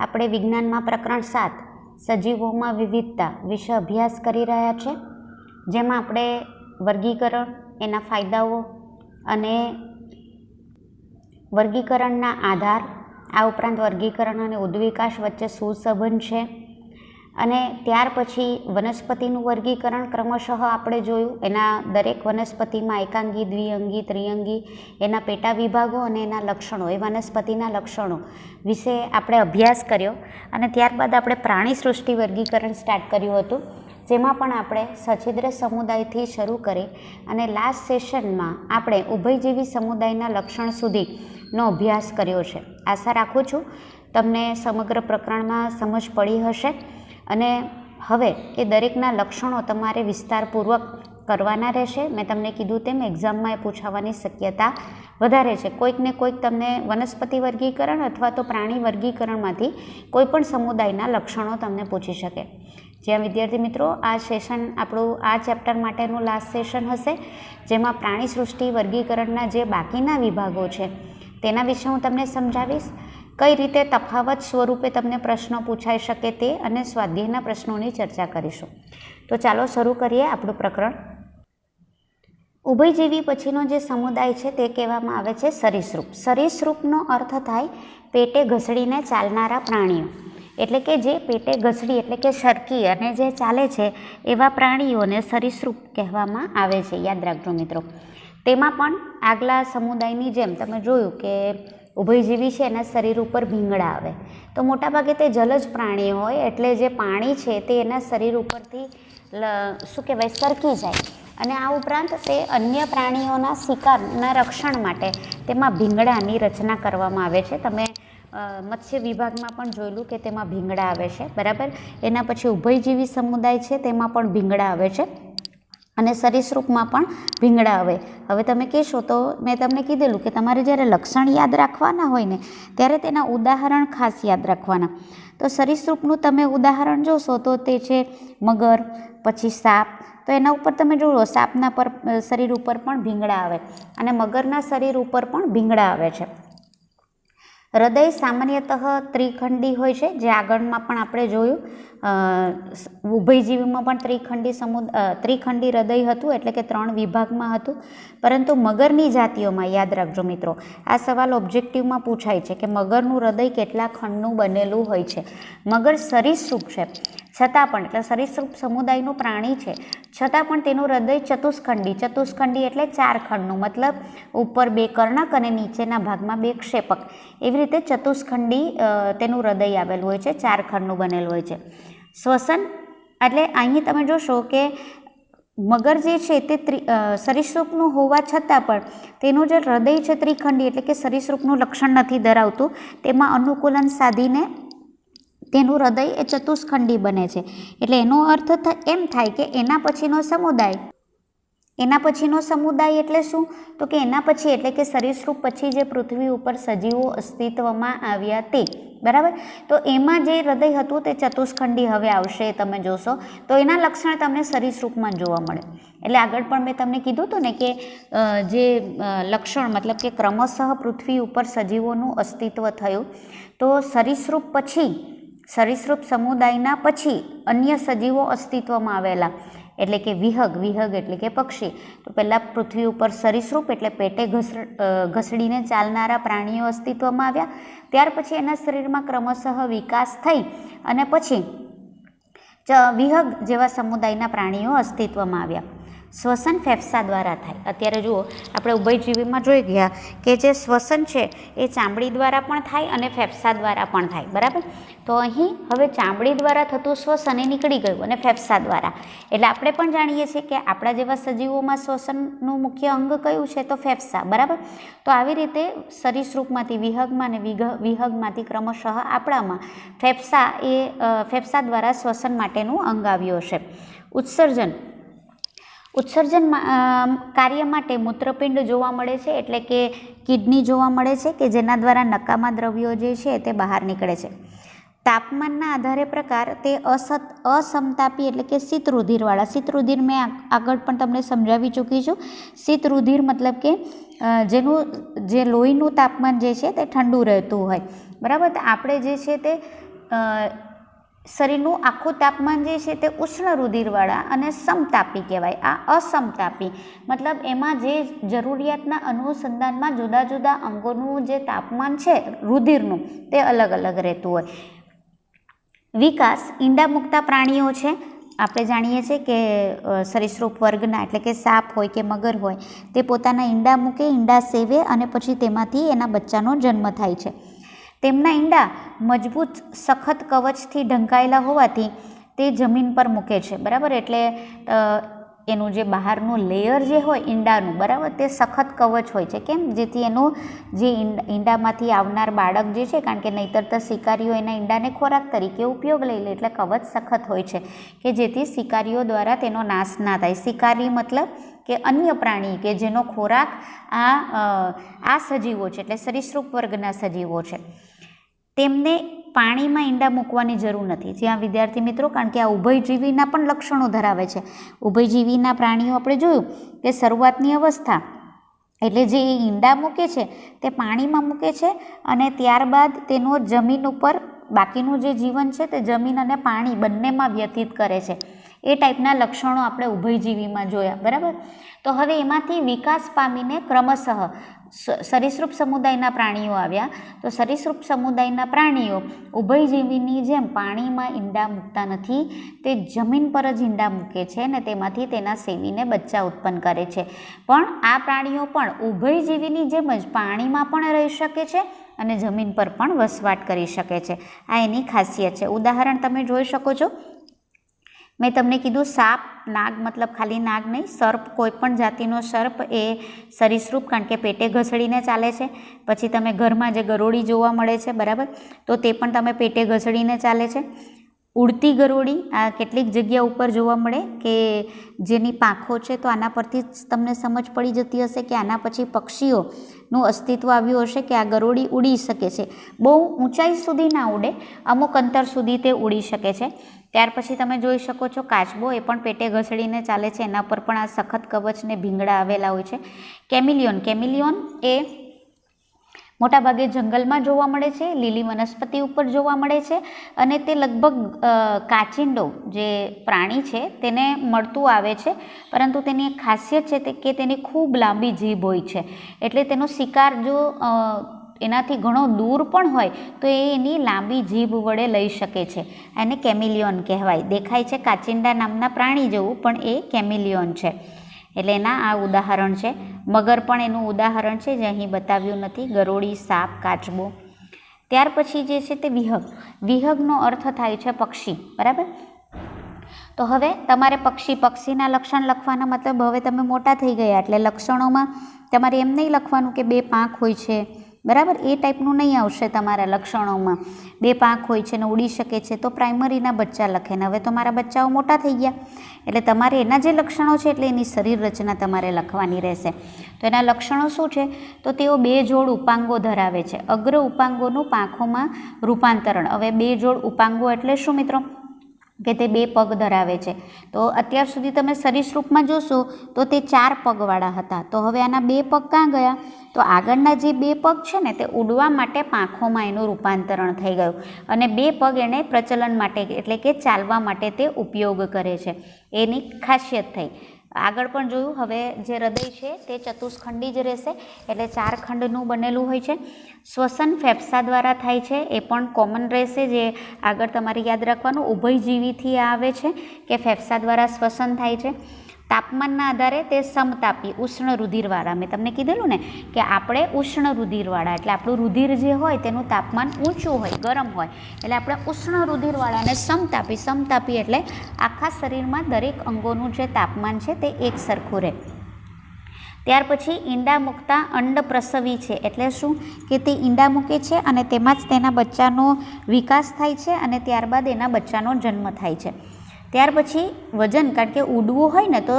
આપણે વિજ્ઞાનમાં પ્રકરણ 7 સજીવોમાં વિવિધતા વિશે અભ્યાસ કરી રહ્યા છે, જેમાં આપણે વર્ગીકરણ, એના ફાયદાઓ અને વર્ગીકરણના આધાર, આ ઉપરાંત વર્ગીકરણ અને ઉદ્વિકાસ વચ્ચે શું સંબંધ છે, અને ત્યાર પછી વનસ્પતિનું વર્ગીકરણ ક્રમશઃ આપણે જોયું. એના દરેક વનસ્પતિમાં એકાંગી, દ્વિઅંગી, ત્રિઅંગી, એના પેટા વિભાગો અને એના લક્ષણો, એ વનસ્પતિના લક્ષણો વિશે આપણે અભ્યાસ કર્યો. અને ત્યારબાદ આપણે પ્રાણી સૃષ્ટિ વર્ગીકરણ સ્ટાર્ટ કર્યું હતું, જેમાં પણ આપણે સછિદ્ર સમુદાયથી શરૂ કરી અને લાસ્ટ સેશનમાં આપણે ઉભયજીવી સમુદાયના લક્ષણ સુધીનો અભ્યાસ કર્યો છે. આશા રાખું છું તમને સમગ્ર પ્રકરણમાં સમજ પડી હશે. અને હવે એ દરેકના લક્ષણો તમારે વિસ્તારપૂર્વક કરવાના રહેશે. મેં તમને કીધું તેમ એક્ઝામમાં એ પૂછાવાની શક્યતા વધારે છે. કોઈક ને કોઈક તમને વનસ્પતિ વર્ગીકરણ અથવા તો પ્રાણી વર્ગીકરણમાંથી કોઈ પણ સમુદાયના લક્ષણો તમને પૂછી શકે. જ્યાં વિદ્યાર્થી મિત્રો, આ સેશન આપણું આ ચેપ્ટર માટેનું લાસ્ટ સેશન હશે, જેમાં પ્રાણી સૃષ્ટિ વર્ગીકરણના જે બાકીના વિભાગો છે તેના વિશે હું તમને સમજાવીશ. કઈ રીતે તફાવત સ્વરૂપે તમને પ્રશ્નો પૂછાઈ શકે તે અને સ્વાધ્યાયના પ્રશ્નોની ચર્ચા કરીશું. તો ચાલો શરૂ કરીએ આપણું પ્રકરણ. ઉભયજીવી પછીનો જે સમુદાય છે તે કહેવામાં આવે છે સરીસૃપ. સરીસૃપનો અર્થ થાય પેટે ઘસડીને ચાલનારા પ્રાણીઓ, એટલે કે જે પેટે ઘસડી એટલે કે સરકી અને જે ચાલે છે એવા પ્રાણીઓને સરીસૃપ કહેવામાં આવે છે. યાદ રાખજો મિત્રો. તેમાં પણ આગલા સમુદાયની જેમ તમે જોયું કે ઉભયજીવી છે એના શરીર ઉપર ભીંગડા આવે, તો મોટાભાગે તે જલજ પ્રાણી હોય એટલે જે પાણી છે તે એના શરીર ઉપરથી શું કહેવાય સરકી જાય. અને આ ઉપરાંત તે અન્ય પ્રાણીઓના શિકારના રક્ષણ માટે તેમાં ભીંગડાની રચના કરવામાં આવે છે. તમે મત્સ્ય વિભાગમાં પણ જોયેલું કે તેમાં ભીંગડા આવે છે, બરાબર. એના પછી ઉભયજીવી સમુદાય છે તેમાં પણ ભીંગડા આવે છે અને સરીસૃપમાં પણ ભીંગડા આવે. હવે તમે કહેશો તો મેં તમને કીધેલું કે તમારે જ્યારે લક્ષણ યાદ રાખવાના હોય ને ત્યારે તેના ઉદાહરણ ખાસ યાદ રાખવાના. તો સરીસૃપનું તમે ઉદાહરણ જોશો તો તે છે મગર, પછી સાપ. તો એના ઉપર તમે જુઓ, સાપના પર શરીર ઉપર પણ ભીંગડા આવે અને મગરના શરીર ઉપર પણ ભીંગડા આવે છે. હૃદય સામાન્યતઃ ત્રિખંડી હોય છે, જે આગળમાં પણ આપણે જોયું. ઉભયજીવીમાં પણ ત્રિખંડી હૃદય હતું, એટલે કે 3 વિભાગમાં હતું. પરંતુ મગરની જાતિઓમાં યાદ રાખજો મિત્રો, આ સવાલ ઓબ્જેક્ટિવમાં પૂછાય છે કે મગરનું હૃદય કેટલા ખંડનું બનેલું હોય છે. મગર સરીસૃપ છે છતાં પણ, એટલે સરીસૃપ સમુદાયનું પ્રાણી છે છતાં પણ તેનું હૃદય ચતુષ્ખંડી એટલે 4 ખંડનું, મતલબ ઉપર 2 કર્ણક અને નીચેના ભાગમાં 2 ક્ષેપક, એવી રીતે ચતુષ્ખંડી તેનું હૃદય આવેલું હોય છે, 4 ખંડનું બનેલું હોય છે. શ્વસન એટલે અહીં તમે જોશો કે મગર જે છે તે સરીસૃપનું હોવા છતાં પણ તેનું જે હૃદય છે ત્રિખંડી, એટલે કે સરીસૃપનું લક્ષણ નથી ધરાવતું. તેમાં અનુકૂલન સાધીને તેનું હૃદય એ ચતુષ્ખંડી બને છે. એટલે એનો અર્થ એમ થાય કે એના પછીનો સમુદાય એટલે શું? તો કે એના પછી એટલે કે સરીસૃપ પછી જે પૃથ્વી ઉપર સજીવો અસ્તિત્વમાં આવ્યા તે, બરાબર. તો એમાં જે હૃદય હતું તે ચતુષ્ખંડી હવે આવશે, તમે જોશો તો એના લક્ષણ તમને સરીસૃપમાં જોવા મળે. એટલે આગળ પણ મેં તમને કીધું હતું ને કે જે લક્ષણ મતલબ કે ક્રમશઃ પૃથ્વી ઉપર સજીવોનું અસ્તિત્વ થયું, તો સરીસૃપ સમુદાયના પછી અન્ય સજીવો અસ્તિત્વમાં આવેલા, એટલે કે વિહગ એટલે કે પક્ષી. તો પહેલાં પૃથ્વી ઉપર સરીસૃપ એટલે પેટે ઘસડીને ચાલનારા પ્રાણીઓ અસ્તિત્વમાં આવ્યા. ત્યાર પછી એના શરીરમાં ક્રમશઃ વિકાસ થઈ અને પછી વિહગ જેવા સમુદાયના પ્રાણીઓ અસ્તિત્વમાં આવ્યા. શ્વસન ફેફસા દ્વારા થાય. અત્યારે જુઓ, આપણે ઉભયજીવીમાં જોઈ ગયા કે જે શ્વસન છે એ ચામડી દ્વારા પણ થાય અને ફેફસા દ્વારા પણ થાય, બરાબર. તો અહીં હવે ચામડી દ્વારા થતું શ્વસન એ નીકળી ગયું અને ફેફસા દ્વારા. એટલે આપણે પણ જાણીએ છીએ કે આપણા જેવા સજીવોમાં શ્વસનનું મુખ્ય અંગ કયું છે? તો ફેફસા, બરાબર. તો આવી રીતે સરીસૃપમાંથી વિહગમાં અને વિહગમાંથી ક્રમશઃ આપણામાં ફેફસા દ્વારા શ્વસન માટેનું અંગ આવ્યું હશે. ઉત્સર્જન કાર્ય માટે મૂત્રપિંડ જોવા મળે છે, એટલે કે કિડની જોવા મળે છે કે જેના દ્વારા નકામા દ્રવ્યો જે છે તે બહાર નીકળે છે. તાપમાનના આધારે પ્રકાર તે અસમતાપી એટલે કે શીત રુધિરવાળા. શીત રુધિર મેં આગળ પણ તમને સમજાવી ચૂકી છું. શીત રુધિર મતલબ કે જે લોહીનું તાપમાન જે છે તે ઠંડુ રહેતું હોય, બરાબર. તો આપણે જે છે તે શરીરનું આખું તાપમાન જે છે તે ઉષ્ણ રુધિરવાળા અને સમતાપી કહેવાય. આ અસમતાપી મતલબ એમાં જે જરૂરિયાતના અનુસંધાનમાં જુદા જુદા અંગોનું જે તાપમાન છે રુધિરનું તે અલગ અલગ રહેતું હોય. વિકાસ ઈંડા મૂકતા પ્રાણીઓ છે. આપણે જાણીએ છીએ કે સરીસૃપ વર્ગના એટલે કે સાપ હોય કે મગર હોય તે પોતાના ઈંડા મૂકે, ઈંડા સેવે અને પછી તેમાંથી એના બચ્ચાનો જન્મ થાય છે. તેમના ઈંડા મજબૂત સખત કવચથી ઢંકાયેલા હોવાથી તે જમીન પર મૂકે છે, બરાબર. એટલે એનું જે બહારનું લેયર જે હોય ઈંડાનું, બરાબર, તે સખત કવચ હોય છે. કેમ? જેથી એનું જે ઈંડામાંથી આવનાર બાળક જે છે, કારણ કે નહીંતર તો શિકારીઓ એના ઈંડાને ખોરાક તરીકે ઉપયોગ લઈ લે, એટલે કવચ સખત હોય છે કે જેથી શિકારીઓ દ્વારા તેનો નાશ ના થાય. શિકારી મતલબ કે અન્ય પ્રાણી કે જેનો ખોરાક આ સજીવો છે, એટલે સરીસૃપ વર્ગના સજીવો છે. તેમને પાણીમાં ઈંડા મૂકવાની જરૂર નથી. જ્યાં વિદ્યાર્થી મિત્રો, કારણ કે આ ઉભયજીવીના પણ લક્ષણો ધરાવે છે. ઉભયજીવીના પ્રાણીઓ આપણે જોયું કે શરૂઆતની અવસ્થા એટલે જે ઈંડા મૂકે છે તે પાણીમાં મૂકે છે અને ત્યારબાદ તેનો જમીન ઉપર બાકીનું જે જીવન છે તે જમીન અને પાણી બંનેમાં વ્યતીત કરે છે. એ ટાઈપના લક્ષણો આપણે ઉભયજીવીમાં જોયા, બરાબર. તો હવે એમાંથી વિકાસ પામીને ક્રમશઃ સરીસૃપ સમુદાયના પ્રાણીઓ આવ્યા. તો સરીસૃપ સમુદાયના પ્રાણીઓ ઉભયજીવીની જેમ પાણીમાં ઈંડા મૂકતા નથી, તે જમીન પર જ ઈંડા મૂકે છે અને તેમાંથી તેના સેવીને બચ્ચા ઉત્પન્ન કરે છે. પણ આ પ્રાણીઓ પણ ઉભયજીવીની જેમ જ પાણીમાં પણ રહી શકે છે અને જમીન પર પણ વસવાટ કરી શકે છે. આ એની ખાસિયત છે. ઉદાહરણ તમે જોઈ શકો છો. મેં તમને કીધું સાપ, નાગ મતલબ ખાલી નાગ નહીં, સર્પ, કોઈ પણ જાતિનો સર્પ એ સરીસૃપ, કારણ કે પેટે ઘસડીને ચાલે છે. પછી તમે ઘરમાં જે ગરોળી જોવા મળે છે, બરાબર, તો તે પણ તમે પેટે ઘસડીને ચાલે છે. ઉડતી ગરોળી આ કેટલીક જગ્યા ઉપર જોવા મળે કે જેની પાંખો છે, તો આના પરથી જ તમને સમજ પડી જતી હશે કે આના પછી પક્ષીઓનું અસ્તિત્વ આવ્યું હશે કે આ ગરોળી ઉડી શકે છે. બહુ ઊંચાઈ સુધી ના ઉડે, અમુક અંતર સુધી તે ઉડી શકે છે. ત્યાર પછી તમે જોઈ શકો છો કાચબો, એ પણ પેટે ઘસડીને ચાલે છે. એના પર પણ આ સખત કવચને ભીંગડા આવેલા હોય છે. કેમિલિયોન, કેમિલિયોન એ મોટાભાગે જંગલમાં જોવા મળે છે, લીલી વનસ્પતિ ઉપર જોવા મળે છે અને તે લગભગ કાચિંડો જે પ્રાણી છે તેને મળતું આવે છે. પરંતુ તેની એક ખાસિયત છે કે તેની ખૂબ લાંબી જીભ હોય છે. એટલે તેનો શિકાર જો એનાથી ઘણો દૂર પણ હોય તો એ એની લાંબી જીભ વડે લઈ શકે છે. એને કેમિલિયોન કહેવાય. દેખાય છે કાચિંડા નામના પ્રાણી જેવું, પણ એ કેમિલિયોન છે. એટલે એના આ ઉદાહરણ છે. મગર પણ એનું ઉદાહરણ છે જે અહીં બતાવ્યું નથી. ગરોળી, સાપ, કાચબો. ત્યાર પછી જે છે તે વિહગ. વિહગનો અર્થ થાય છે પક્ષી, બરાબર. તો હવે તમારે પક્ષીના લક્ષણ લખવાના, મતલબ હવે તમે મોટા થઈ ગયા એટલે લક્ષણોમાં તમારે એમ નહીં લખવાનું કે બે પાંખ હોય છે, બરાબર. એ ટાઈપનું નહીં આવશે તમારા લક્ષણોમાં. બે પાંખ હોય છે ને ઉડી શકે છે તો પ્રાઇમરીના બચ્ચા લખે ને. હવે તમારા બચ્ચાઓ મોટા થઈ ગયા એટલે તમારે એના જે લક્ષણો છે એટલે એની શરીર રચના તમારે લખવાની રહેશે. તો એના લક્ષણો શું છે? તો તેઓ બે જોડ ઉપાંગો ધરાવે છે. અગ્ર ઉપાંગોનું પાંખોમાં રૂપાંતરણ. હવે બે જોડ ઉપાંગો એટલે શું મિત્રો? કે તે બે પગ ધરાવે છે. તો અત્યાર સુધી તમે સરીસૃપમાં જોશો તો તે 4 પગવાળા હતા. તો હવે આના 2 પગ ક્યાં ગયા? તો આગળના જે 2 પગ છે ને તે ઉડવા માટે પાંખોમાં એનું રૂપાંતરણ થઈ ગયું અને 2 પગ એને પ્રચલન માટે એટલે કે ચાલવા માટે તે ઉપયોગ કરે છે. એની ખાસિયત થઈ. આગળ પણ જોયું. હવે જે હૃદય છે તે ચતુષ્ખંડી જ રહેશે એટલે 4 ખંડનું બનેલું હોય છે. શ્વસન ફેફસા દ્વારા થાય છે, એ પણ કોમન રહેશે. જે આગળ તમારે યાદ રાખવાનું, ઉભયજીવીથી આવે છે કે ફેફસા દ્વારા શ્વસન થાય છે. તાપમાનના આધારે તે સમતાપી, ઉષ્ણ રુધિરવાળા. મેં તમને કીધેલું ને કે આપણે ઉષ્ણ રુધિરવાળા એટલે આપણું રુધિર જે હોય તેનું તાપમાન ઊંચું હોય, ગરમ હોય, એટલે આપણે ઉષ્ણ રુધિરવાળા અને સમતાપી. સમતાપી એટલે આખા શરીરમાં દરેક અંગોનું જે તાપમાન છે તે એક સરખું રહે. ત્યાર પછી ઈંડા મૂકતા અંડ પ્રસવી છે. એટલે શું? કે તે ઈંડા મૂકે છે અને તેમાં જ તેના બચ્ચાનો વિકાસ થાય છે અને ત્યારબાદ એના બચ્ચાનો જન્મ થાય છે. ત્યાર પછી વજન, કારણ કે ઉડવું હોય ને તો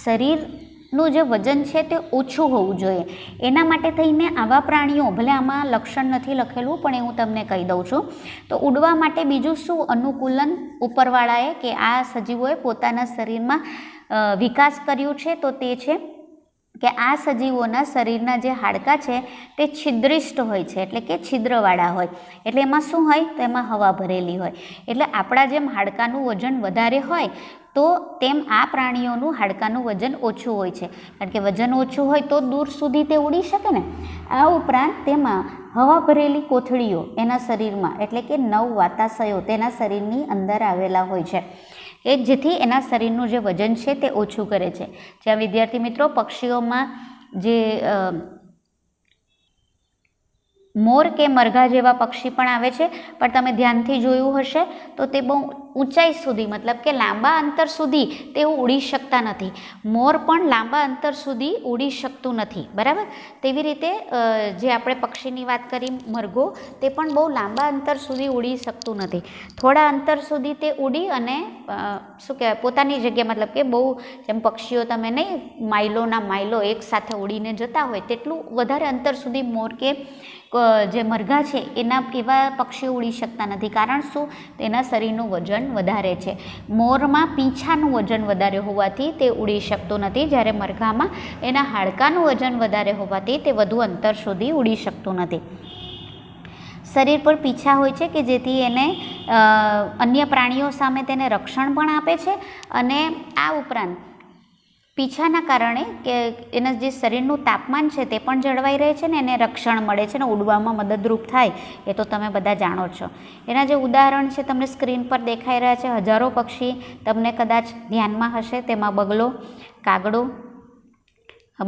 શરીરનું જે વજન છે તે ઓછું હોવું જોઈએ. એના માટે થઈને આવા પ્રાણીઓ, ભલે આમાં લક્ષણ નથી લખેલું પણ એ હું તમને કહી દઉં છું. તો ઉડવા માટે બીજું શું અનુકૂલન ઉપરવાળાએ કે આ સજીવોએ પોતાના શરીરમાં વિકાસ કર્યું છે તો તે છે કે આ સજીવોના શરીરના જે હાડકાં છે તે છિદ્રિષ્ટ હોય છે, એટલે કે છિદ્રવાળા હોય. એટલે એમાં શું હોય? તો એમાં હવા ભરેલી હોય. એટલે આપણા જેમ હાડકાનું વજન વધારે હોય તો તેમ આ પ્રાણીઓનું હાડકાનું વજન ઓછું હોય છે, કારણ કે વજન ઓછું હોય તો દૂર સુધી તે ઉડી શકે ને. આ ઉપરાંત તેમાં હવા ભરેલી કોથળીઓ એના શરીરમાં, એટલે કે 9 વાતાશયો તેના શરીરની અંદર આવેલા હોય છે, કે જેથી એના શરીરનું જે વજન છે તે ઓછું કરે છે. જ્યાં વિદ્યાર્થી મિત્રો પક્ષીઓમાં જે મોર કે મરઘા જેવા પક્ષી પણ આવે છે, પણ તમે ધ્યાનથી જોયું હશે તો તે બહુ ઊંચાઈ સુધી, મતલબ કે લાંબા અંતર સુધી તેઓ ઉડી શકતા નથી. મોર પણ લાંબા અંતર સુધી ઉડી શકતું નથી, બરાબર. તેવી રીતે જે આપણે પક્ષીની વાત કરી મરઘો, તે પણ બહુ લાંબા અંતર સુધી ઉડી શકતું નથી. થોડા અંતર સુધી તે ઉડી અને શું કહેવાય, પોતાની જગ્યા, મતલબ કે બહુ જેમ પક્ષીઓ તમે નહીં માઇલોના માઇલો એકસાથે ઉડીને જતા હોય તેટલું વધારે અંતર સુધી મોર કે જે મરઘા છે એવા પક્ષીઓ ઉડી શકતા નથી. કારણ શું? તેના શરીરનું વજન વધારે છે. મોરમાં પીંછાનું વજન વધારે હોવાથી તે ઉડી શકતું નથી, જ્યારે મરઘામાં એના હાડકાનું વજન વધારે હોવાથી તે વધુ અંતર સુધી ઉડી શકતું નથી. શરીર પર પીંછા હોય છે કે જેથી એને અન્ય પ્રાણીઓ સામે તેને રક્ષણ પણ આપે છે, અને આ ઉપરાંત પીંછાના કારણે કે એના જે શરીરનું તાપમાન છે તે પણ જળવાઈ રહે છે ને એને રક્ષણ મળે છે ને ઉડવામાં મદદરૂપ થાય, એ તો તમે બધા જાણો છો. એના જે ઉદાહરણ છે તમને સ્ક્રીન પર દેખાઈ રહ્યા છે. હજારો પક્ષી તમને કદાચ ધ્યાનમાં હશે, તેમાં બગલો, કાગડો.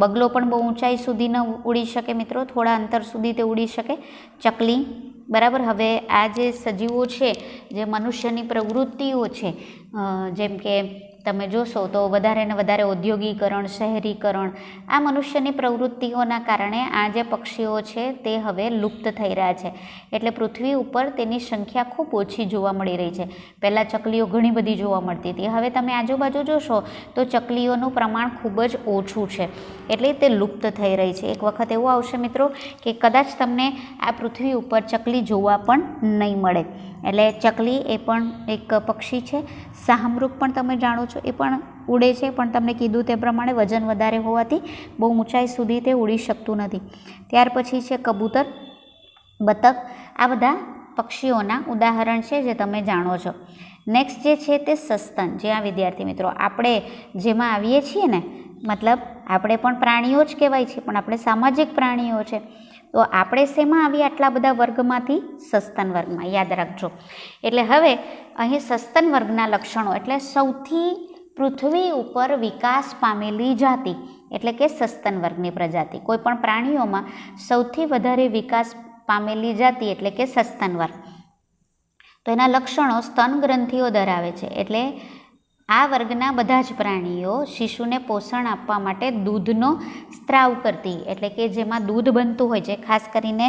બગલો પણ બહુ ઊંચાઈ સુધી ન ઉડી શકે મિત્રો, થોડા અંતર સુધી તે ઉડી શકે. ચકલી, બરાબર. હવે આ જે સજીવો છે, જે મનુષ્યની પ્રવૃત્તિઓ છે, જેમ કે તમે જોશો તો વધારે ને વધારે ઔદ્યોગિકરણ, શહેરીકરણ, આ મનુષ્યની પ્રવૃત્તિઓના કારણે આ જે પક્ષીઓ છે તે હવે લુપ્ત થઈ રહ્યા છે. એટલે પૃથ્વી ઉપર તેની સંખ્યા ખૂબ ઓછી જોવા મળી રહી છે. પહેલાં ચકલીઓ ઘણી બધી જોવા મળતી હતી, હવે તમે આજુબાજુ જોશો તો ચકલીઓનું પ્રમાણ ખૂબ જ ઓછું છે, એટલે તે લુપ્ત થઈ રહી છે. એક વખત એવું આવશે મિત્રો કે કદાચ તમને આ પૃથ્વી ઉપર ચકલી જોવા પણ નહીં મળે. એટલે ચકલી એ પણ એક પક્ષી છે. શાહમૃગ પણ તમે જાણો છો, એ પણ ઉડે છે, પણ તમને કીધું તે પ્રમાણે વજન વધારે હોવાથી બહુ ઊંચાઈ સુધી તે ઉડી શકતું નથી. ત્યાર પછી છે કબૂતર, બતક. આ બધા પક્ષીઓના ઉદાહરણ છે જે તમે જાણો છો. નેક્સ્ટ જે છે તે સસ્તન. જે આ વિદ્યાર્થી મિત્રો આપણે જેમાં આવીએ છીએ ને, મતલબ આપણે પણ પ્રાણીઓ જ કહેવાય છે, પણ આપણે સામાજિક પ્રાણીઓ છે. તો આપણે શેમાં આવીએ આટલા બધા વર્ગમાંથી? સસ્તન વર્ગમાં, યાદ રાખજો. એટલે હવે અહીં સસ્તન વર્ગના લક્ષણો, એટલે સૌથી પૃથ્વી ઉપર વિકાસ પામેલી જાતિ, એટલે કે સસ્તન વર્ગની પ્રજાતિ. કોઈ પણ પ્રાણીઓમાં સૌથી વધારે વિકાસ પામેલી જાતિ એટલે કે સસ્તન વર્ગ. તો એના લક્ષણો સ્તન ગ્રંથિઓ ધરાવે છે. એટલે આ વર્ગના બધા જ પ્રાણીઓ શિશુને પોષણ આપવા માટે દૂધનો સ્ત્રાવ કરતી, એટલે કે જેમાં દૂધ બનતું હોય છે, ખાસ કરીને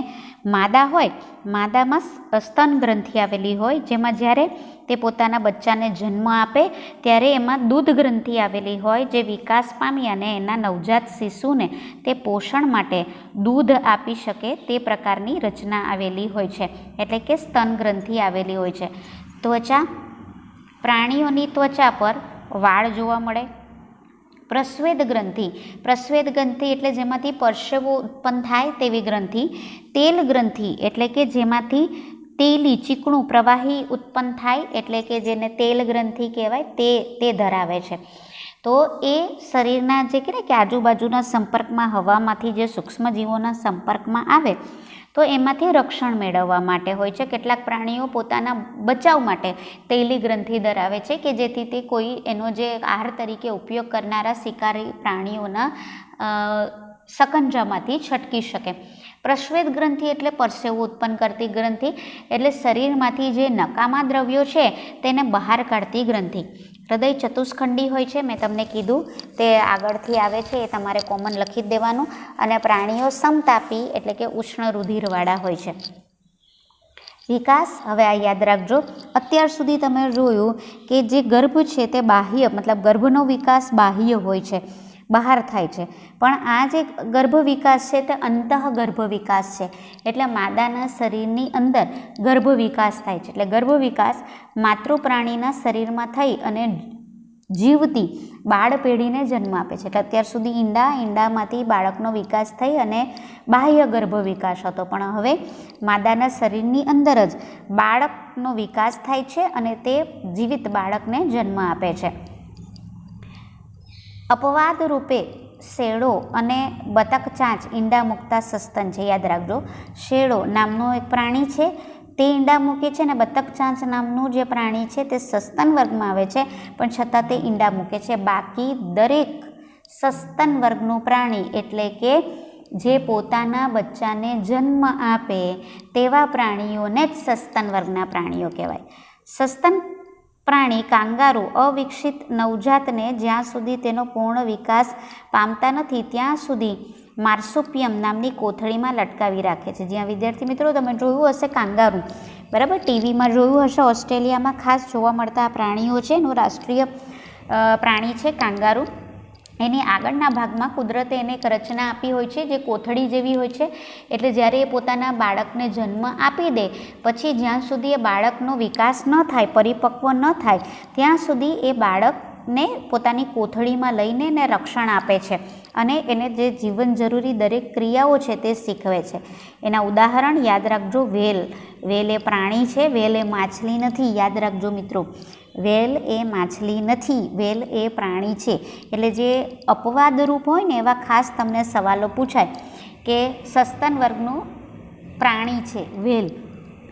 માદા હોય, માદામાં સ્તન ગ્રંથિ આવેલી હોય, જેમાં જ્યારે તે પોતાના બચ્ચાને જન્મ આપે ત્યારે એમાં દૂધ ગ્રંથિ આવેલી હોય, જે વિકાસ પામી અને એના નવજાત શિશુને તે પોષણ માટે દૂધ આપી શકે તે પ્રકારની રચના આવેલી હોય છે, એટલે કે સ્તન ગ્રંથિ આવેલી હોય છે. ત્વચા, પ્રાણીઓની ત્વચા પર વાળ જોવા મળે. પ્રસ્વેદ ગ્રંથિ, પ્રસ્વેદ ગ્રંથિ એટલે જેમાંથી પરસેવો ઉત્પન્ન થાય તેવી ગ્રંથિ. તેલ ગ્રંથિ એટલે કે જેમાંથી તેલી ચીકણું પ્રવાહી ઉત્પન્ન થાય, એટલે કે જેને તેલ ગ્રંથિ કહેવાય, તે ધરાવે છે. તો એ શરીરના જે કે ને કે આજુબાજુના સંપર્કમાં હવામાંથી જે સૂક્ષ્મજીવોના સંપર્કમાં આવે તો એમાંથી રક્ષણ મેળવવા માટે હોય છે. કેટલાક પ્રાણીઓ પોતાના બચાવ માટે તેલી ગ્રંથિ ધરાવે છે, કે જેથી તે કોઈ એનો જે આહાર તરીકે ઉપયોગ કરનારા શિકારી પ્રાણીઓના સકંજામાંથી છટકી શકે. પ્રસ્વેદ ગ્રંથિ એટલે પરસેવો ઉત્પન્ન કરતી ગ્રંથિ, એટલે શરીરમાંથી જે નકામા દ્રવ્યો છે તેને બહાર કાઢતી ગ્રંથિ. હૃદય ચતુષ્ખંડી હોય છે, મેં તમને કીધું તે આગળથી આવે છે, એ તમારે કોમન લખી જ દેવાનું. અને પ્રાણીઓ સમતાપી એટલે કે ઉષ્ણ રુધિરવાળા હોય છે. વિકાસ, હવે આ યાદ રાખજો. અત્યાર સુધી તમે જોયું કે જે ગર્ભ છે તે બાહ્ય, મતલબ ગર્ભનો વિકાસ બાહ્ય હોય છે, બહાર થાય છે, પણ આ જે ગર્ભ વિકાસ છે તે અંતઃગર્ભ વિકાસ છે. એટલે માદાના શરીરની અંદર ગર્ભ વિકાસ થાય છે. એટલે ગર્ભ વિકાસ માતૃ પ્રાણીના શરીરમાં થઈ અને જીવતી બાળ પેઢીને જન્મ આપે છે. એટલે અત્યાર સુધી ઈંડામાંથી બાળકનો વિકાસ થઈ અને બાહ્ય ગર્ભ વિકાસ હતો, પણ હવે માદાના શરીરની અંદર જ બાળકનો વિકાસ થાય છે અને તે જીવિત બાળકને જન્મ આપે છે. અપવાદ રૂપે શેળો અને બતક ચાંચ ઈંડા મૂકતા સસ્તન છે. યાદ રાખજો, શેળો નામનો એક પ્રાણી છે તે ઈંડા મૂકે છે, અને બતક ચાંચ નામનું જે પ્રાણી છે તે સસ્તન વર્ગમાં આવે છે, પણ છતાં તે ઈંડા મૂકે છે. બાકી દરેક સસ્તન વર્ગનું પ્રાણી એટલે કે જે પોતાના બચ્ચાને જન્મ આપે તેવા પ્રાણીઓને જ સસ્તન વર્ગના પ્રાણીઓ કહેવાય. સસ્તન પ્રાણી કાંગારૂ અવિકસિત નવજાતને જ્યાં સુધી તેનો પૂર્ણ વિકાસ પામતા નથી ત્યાં સુધી માર્સુપિયમ નામની કોથળીમાં લટકાવી રાખે છે. જ્યાં વિદ્યાર્થી મિત્રો તમે જોયું હશે કાંગારૂ, બરાબર, ટીવીમાં જોયું હશે, ઓસ્ટ્રેલિયામાં ખાસ જોવા મળતા આ પ્રાણીઓ છે. એનું રાષ્ટ્રીય પ્રાણી છે કાંગારૂ. એની આગળના ભાગમાં કુદરતે એને એક રચના આપી હોય છે જે કોથળી જેવી હોય છે. એટલે જ્યારે એ પોતાના બાળકને જન્મ આપી દે પછી જ્યાં સુધી એ બાળકનો વિકાસ ન થાય, પરિપક્વ ન થાય, ત્યાં સુધી એ બાળકને પોતાની કોથળીમાં લઈને એને રક્ષણ આપે છે અને એને જે જીવન જરૂરી દરેક ક્રિયાઓ છે તે શીખવે છે. એના ઉદાહરણ યાદ રાખજો, વેલ. વેલ એ પ્રાણી છે, વેલ એ માછલી નથી. યાદ રાખજો મિત્રો, વેલ એ માછલી નથી, વેલ એ પ્રાણી છે. એટલે જે અપવાદરૂપ હોય ને એવા ખાસ તમને સવાલો પૂછાય કે સસ્તન વર્ગનું પ્રાણી છે વેલ,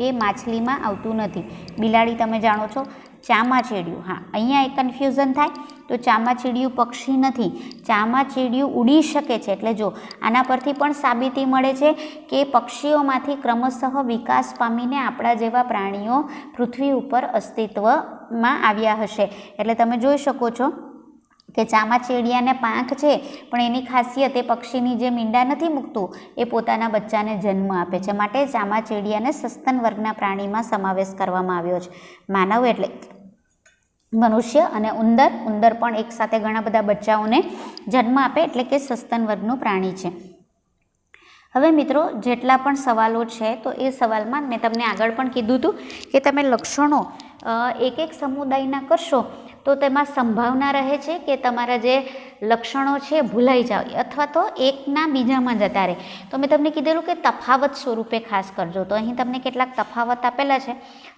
એ માછલીમાં આવતું નથી. બિલાડી તમે જાણો છો, ચામાચીડિયું. હા, અહીંયા એક કન્ફ્યુઝન થાય તો ચામાચીડિયું પક્ષી નથી, ચામાચીડિયું ઉડી શકે છે. એટલે જો આના પરથી પણ સાબિતી મળે છે કે પક્ષીઓમાંથી ક્રમશઃ વિકાસ પામીને આપણા જેવા પ્રાણીઓ પૃથ્વી ઉપર અસ્તિત્વમાં આવ્યા હશે. એટલે તમે જોઈ શકો છો કે ચામાચીડિયાને પાંખ છે, પણ એની ખાસિયત એ પક્ષીની જેમ ઈંડા નથી મૂકતું, એ પોતાના બચ્ચાને જન્મ આપે છે. માટે ચામાચીડિયાને સસ્તન વર્ગના પ્રાણીમાં સમાવેશ કરવામાં આવ્યો છે. માનવ એટલે મનુષ્ય અને ઉંદર, ઉંદર પણ એકસાથે ઘણા બધા બચ્ચાઓને જન્મ આપે એટલે કે સસ્તન વર્ગનું પ્રાણી છે. હવે મિત્રો જેટલા પણ સવાલો છે તો એ સવાલમાં મેં તમને આગળ પણ કીધું હતું કે તમે લક્ષણો એક એક સમુદાયના કરશો તો તેમાં સંભાવના રહે છે કે તમારા જે લક્ષણો છે ભૂલાઈ જાય અથવા તો એકના બીજામાં જતા રહે. તો મેં તમને કીધેલું કે તફાવત સ્વરૂપે ખાસ કરજો. તો અહીં તમને કેટલાક તફાવત આપેલા છે,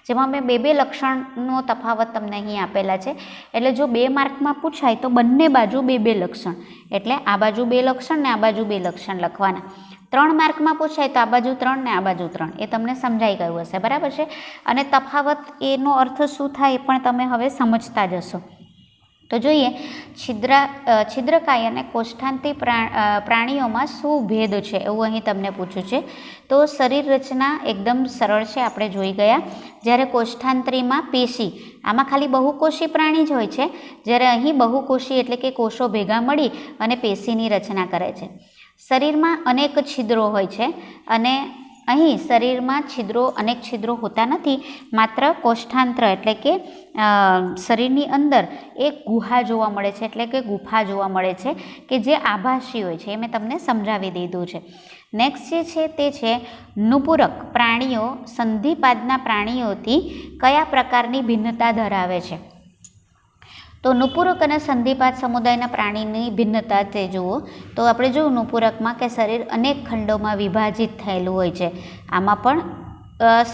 જેમાં મેં બે લક્ષણનો તફાવત તમને અહીં આપેલા છે. એટલે જો 2 માર્કમાં પૂછાય તો બંને બાજુ બે લક્ષણ, એટલે આ બાજુ 2 લક્ષણ ને આ બાજુ 2 લક્ષણ લખવાના. 3 માર્કમાં પૂછાય તો આ બાજુ 3 ને આ બાજુ 3. એ તમને સમજાઈ ગયું હશે, બરાબર છે. અને તફાવત એનો અર્થ શું થાય એ પણ તમે હવે સમજતા જશો. તો જોઈએ, છિદ્રકાય અને કોષ્ઠાંતી પ્રાણીઓમાં શું ભેદ છે એવું અહીં તમને પૂછ્યું છે. તો શરીર રચના એકદમ સરળ છે, આપણે જોઈ ગયા. જ્યારે કોષ્ઠાંતરીમાં પેશી, આમાં ખાલી બહુકોષી પ્રાણી જ હોય છે, જ્યારે અહીં બહુકોષી એટલે કે કોષો ભેગા મળી અને પેશીની રચના કરે છે. શરીરમાં અનેક છિદ્રો હોય છે અને અહીં શરીરમાં અનેક છિદ્રો હોતા નથી, માત્ર કોષ્ઠાંત્ર એટલે કે શરીરની અંદર એક ગુહા જોવા મળે છે, એટલે કે ગુફા જોવા મળે છે કે જે આભાસી હોય છે. એ મેં તમને સમજાવી દીધું છે. નેક્સ્ટ જે છે તે છે નુપુરક પ્રાણીઓ સંધિપાદના પ્રાણીઓથી કયા પ્રકારની ભિન્નતા ધરાવે છે. તો નુપુરક અને સંધિપાદ સમુદાયના પ્રાણીની ભિન્નતા તે જુઓ તો આપણે જોયું નુપુરકમાં કે શરીર અનેક ખંડોમાં વિભાજિત થયેલું હોય છે. આમાં પણ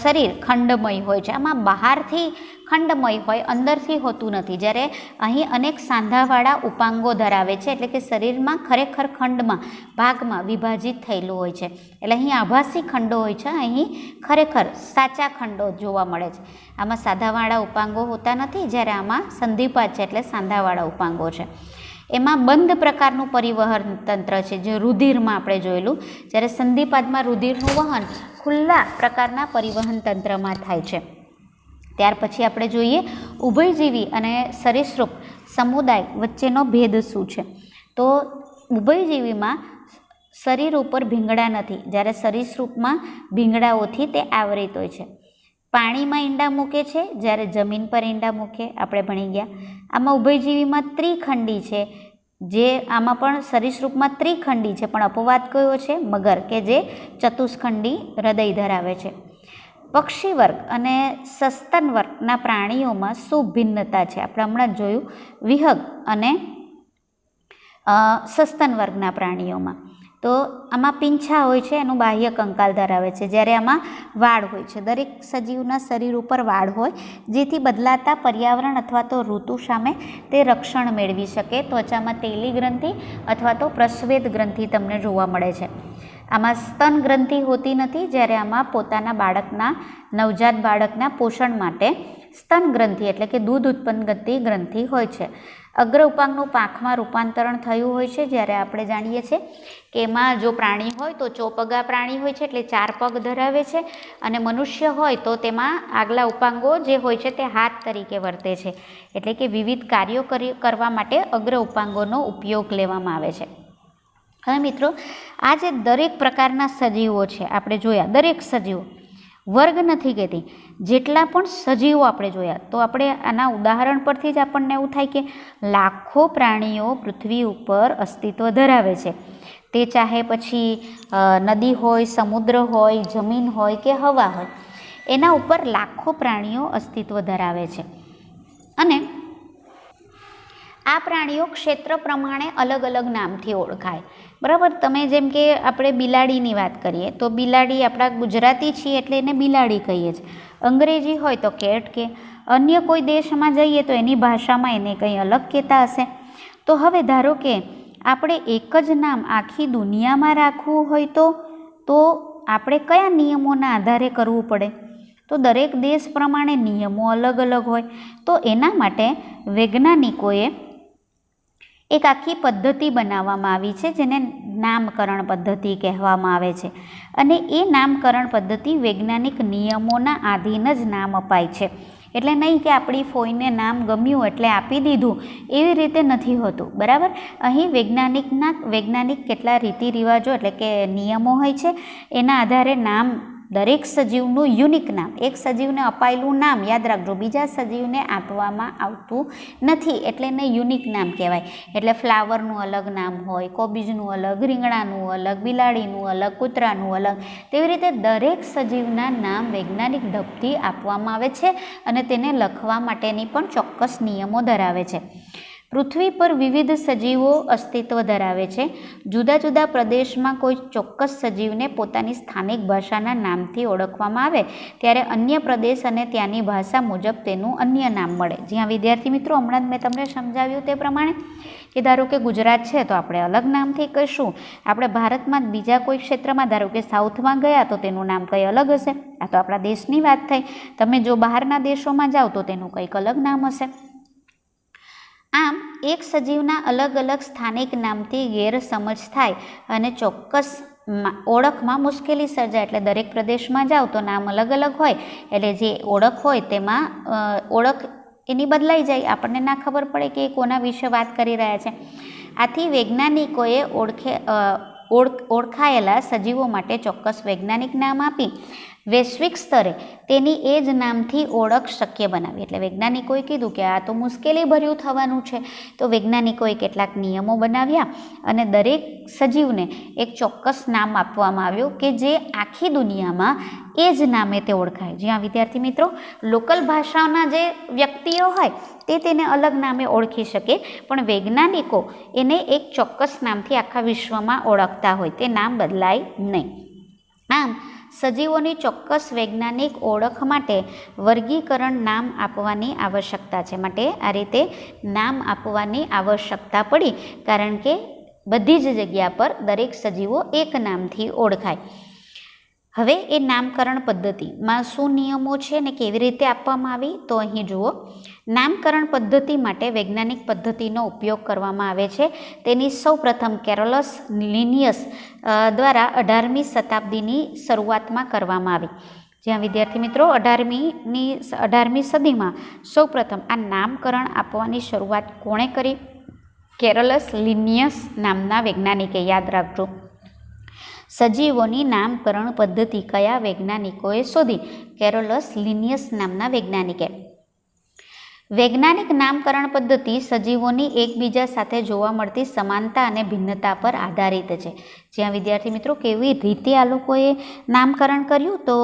શરીર ખંડમય હોય છે, આમાં બહારથી ખંડમય હોય, અંદરથી હોતું નથી. જ્યારે અહીં અનેક સાંધાવાળા ઉપાંગો ધરાવે છે, એટલે કે શરીરમાં ખરેખર ખંડમાં ભાગમાં વિભાજિત થયેલું હોય છે. એટલે અહીં આભાસી ખંડો હોય છે, અહીં ખરેખર સાચા ખંડો જોવા મળે છે. આમાં સાંધાવાળા ઉપાંગો હોતા નથી, જ્યારે આમાં સંધિપાદ છે એટલે સાંધાવાળા ઉપાંગો છે. એમાં બંધ પ્રકારનું પરિવહન તંત્ર છે, જે રુધિરમાં આપણે જોયેલું, જ્યારે સંધિપાદમાં રુધિરનું વહન ખુલ્લા પ્રકારના પરિવહન તંત્રમાં થાય છે. ત્યાર પછી આપણે જોઈએ ઉભયજીવી અને સરીસૃપ સમુદાય વચ્ચેનો ભેદ શું છે. તો ઉભયજીવીમાં શરીર ઉપર ભીંગડા નથી, જ્યારે સરીસૃપમાં ભીંગડાઓથી તે આવરિત હોય છે. પાણીમાં ઈંડા મૂકે છે, જ્યારે જમીન પર ઈંડા મૂકે, આપણે ભણી ગયા. આમાં ઉભયજીવીમાં ત્રિખંડી છે, જે આમાં પણ સરીસૃપમાં ત્રિખંડી છે, પણ અપવાદ કયો છે? મગર, કે જે ચતુષ્ખંડી હૃદય ધરાવે છે. પક્ષી વર્ગ અને સસ્તન વર્ગના પ્રાણીઓમાં શું ભિન્નતા છે? આપણે હમણાં જ જોયું વિહંગ અને સસ્તન વર્ગના પ્રાણીઓમાં. તો આમાં પીંછા હોય છે, એનું બાહ્ય કંકાલ ધરાવે છે, જ્યારે આમાં વાળ હોય છે. દરેક સજીવના શરીર ઉપર વાળ હોય, જેથી બદલાતા પર્યાવરણ અથવા તો ઋતુ સામે તે રક્ષણ મેળવી શકે. ત્વચામાં તેલી ગ્રંથિ અથવા તો પ્રસ્વેદ ગ્રંથિ તમને જોવા મળે છે. આમાં સ્તન ગ્રંથિ હોતી નથી, જ્યારે આમાં પોતાના બાળકના નવજાત બાળકના પોષણ માટે સ્તન ગ્રંથિ એટલે કે દૂધ ઉત્પન્ન કરતી ગ્રંથિ હોય છે. અગ્ર ઉપાંગનું પાંખમાં રૂપાંતરણ થયું હોય છે, જ્યારે આપણે જાણીએ છીએ કે એમાં જો પ્રાણી હોય તો ચોપગા પ્રાણી હોય છે, એટલે 4 પગ ધરાવે છે, અને મનુષ્ય હોય તો તેમાં આગલા ઉપાંગો જે હોય છે તે હાથ તરીકે વર્તે છે, એટલે કે વિવિધ કાર્યો કરવા માટે અગ્ર ઉપાંગોનો ઉપયોગ લેવામાં આવે છે. હવે મિત્રો, આ જે દરેક પ્રકારના સજીવો છે આપણે જોયા, દરેક સજીવો, વર્ગ નથી કહેતી, જેટલા પણ સજીવો આપણે જોયા, તો આપણે આના ઉદાહરણ પરથી જ આપણને એવું થાય કે લાખો પ્રાણીઓ પૃથ્વી ઉપર અસ્તિત્વ ધરાવે છે. તે ચાહે પછી નદી હોય, સમુદ્ર હોય, જમીન હોય કે હવા હોય, એના ઉપર લાખો પ્રાણીઓ અસ્તિત્વ ધરાવે છે. અને આ પ્રાણીઓ ક્ષેત્ર પ્રમાણે અલગ અલગ નામથી ઓળખાય. બરાબર, તમે જેમ કે આપણે બિલાડીની વાત કરીએ તો બિલાડી, આપણા ગુજરાતી છીએ એટલે એને બિલાડી કહીએ છીએ. અંગ્રેજી હોય તો કેટ કે, અન્ય કોઈ દેશમાં જઈએ તો એની ભાષામાં એને કંઈ અલગ કહેતા હશે. તો હવે ધારો કે આપણે એક જ નામ આખી દુનિયામાં રાખવું હોય તો આપણે કયા નિયમોના આધારે કરવું પડે? તો દરેક દેશ પ્રમાણે નિયમો અલગ અલગ હોય. તો એના માટે વૈજ્ઞાનિકોએ એક આખી પદ્ધતિ બનાવવામાં આવી છે, જેને નામકરણ પદ્ધતિ કહેવામાં આવે છે. અને એ નામકરણ પદ્ધતિ વૈજ્ઞાનિક નિયમોના આધીન જ નામ અપાય છે. એટલે નહીં કે આપણી ફોઈને નામ ગમ્યું એટલે આપી દીધું, એવી રીતે નથી હોતું. બરાબર, અહીં વૈજ્ઞાનિક કેટલા રીતિ રિવાજો એટલે કે નિયમો હોય છે, એના આધારે નામ, દરેક સજીવનું યુનિક નામ, એક સજીવને અપાયેલું નામ યાદ રાખજો, બીજા સજીવને આપવામાં આવતું નથી, એટલે એને યુનિક નામ કહેવાય. એટલે ફ્લાવરનું અલગ નામ હોય, કોબીજનું અલગ, રીંગણાનું અલગ, બિલાડીનું અલગ, કૂતરાનું અલગ. તેવી રીતે દરેક સજીવના નામ વૈજ્ઞાનિક ઢબથી આપવામાં આવે છે, અને તેને લખવા માટેની પણ ચોક્કસ નિયમો ધરાવે છે. પૃથ્વી પર વિવિધ સજીવો અસ્તિત્વ ધરાવે છે. જુદા જુદા પ્રદેશમાં કોઈ ચોક્કસ સજીવને પોતાની સ્થાનિક ભાષાના નામથી ઓળખવામાં આવે, ત્યારે અન્ય પ્રદેશ અને ત્યાંની ભાષા મુજબ તેનું અન્ય નામ મળે. જ્યાં વિદ્યાર્થી મિત્રો, હમણાં જ મેં તમને સમજાવ્યું તે પ્રમાણે, કે ધારો કે ગુજરાત છે તો આપણે અલગ નામથી કહીશું. આપણે ભારતમાં બીજા કોઈ ક્ષેત્રમાં, ધારો કે સાઉથમાં ગયા તો તેનું નામ કંઈ અલગ હશે. આ તો આપણા દેશની વાત થઈ. તમે જો બહારના દેશોમાં જાઓ તો તેનું કંઈક અલગ નામ હશે. આમ એક સજીવના અલગ અલગ સ્થાનિક નામથી ગેરસમજ થાય અને ચોક્કસ ઓળખમાં મુશ્કેલી સર્જાય. એટલે દરેક પ્રદેશમાં જાઓ તો નામ અલગ અલગ હોય, એટલે જે ઓળખ હોય તેમાં ઓળખ એની બદલાઈ જાય, આપણને ના ખબર પડે કે એ કોના વિશે વાત કરી રહ્યા છે. આથી વૈજ્ઞાનિકોએ ઓળખાયેલા સજીવો માટે ચોક્કસ વૈજ્ઞાનિક નામ આપી વૈશ્વિક સ્તરે તેની એ જ નામથી ઓળખ શક્ય બનાવી. એટલે વૈજ્ઞાનિકોએ કીધું કે આ તો મુશ્કેલી ભર્યું થવાનું છે, તો વૈજ્ઞાનિકોએ કેટલાક નિયમો બનાવ્યા અને દરેક સજીવને એક ચોક્કસ નામ આપવામાં આવ્યું કે જે આખી દુનિયામાં એ જ નામે તે ઓળખાય. જ્યાં વિદ્યાર્થી મિત્રો લોકલ ભાષાના જે વ્યક્તિઓ હોય તે તેને અલગ નામે ઓળખી શકે, પણ વૈજ્ઞાનિકો એને એક ચોક્કસ નામથી આખા વિશ્વમાં ઓળખતા હોય, તે નામ બદલાય નહીં. આમ સજીવોની ચોક્કસ વૈજ્ઞાનિક ઓળખ માટે વર્ગીકરણ નામ આપવાની આવશ્યકતા છે. માટે આ રીતે નામ આપવાની આવશ્યકતા પડી, કારણ કે બધી જ જગ્યા પર દરેક સજીવો એક નામથી ઓળખાય. હવે એ નામકરણ પદ્ધતિમાં શું નિયમો છે અને કેવી રીતે આપવામાં આવી, તો અહીં જુઓ. નામકરણ પદ્ધતિ માટે વૈજ્ઞાનિક પદ્ધતિનો ઉપયોગ કરવામાં આવે છે. તેની સૌપ્રથમ કેરોલસ લિનિયસ દ્વારા 18મી શતાબ્દીની શરૂઆતમાં કરવામાં આવી. જ્યાં વિદ્યાર્થી મિત્રો 18મી સદીમાં સૌપ્રથમ આ નામકરણ આપવાની શરૂઆત કોણે કરી? કેરોલસ લિનિયસ નામના વૈજ્ઞાનિકે. યાદ રાખજો, સજીવોની નામકરણ પદ્ધતિ કયા વૈજ્ઞાનિકોએ શોધી? કેરોલસ લિનિયસ નામના વૈજ્ઞાનિકે. વૈજ્ઞાનિક નામકરણ પદ્ધતિ સજીવોની એકબીજા સાથે જોવા મળતી સમાનતા અને ભિન્નતા પર આધારિત છે. જ્યાં વિદ્યાર્થી મિત્રો કેવી રીતે આ લોકોએ નામકરણ કર્યું, તો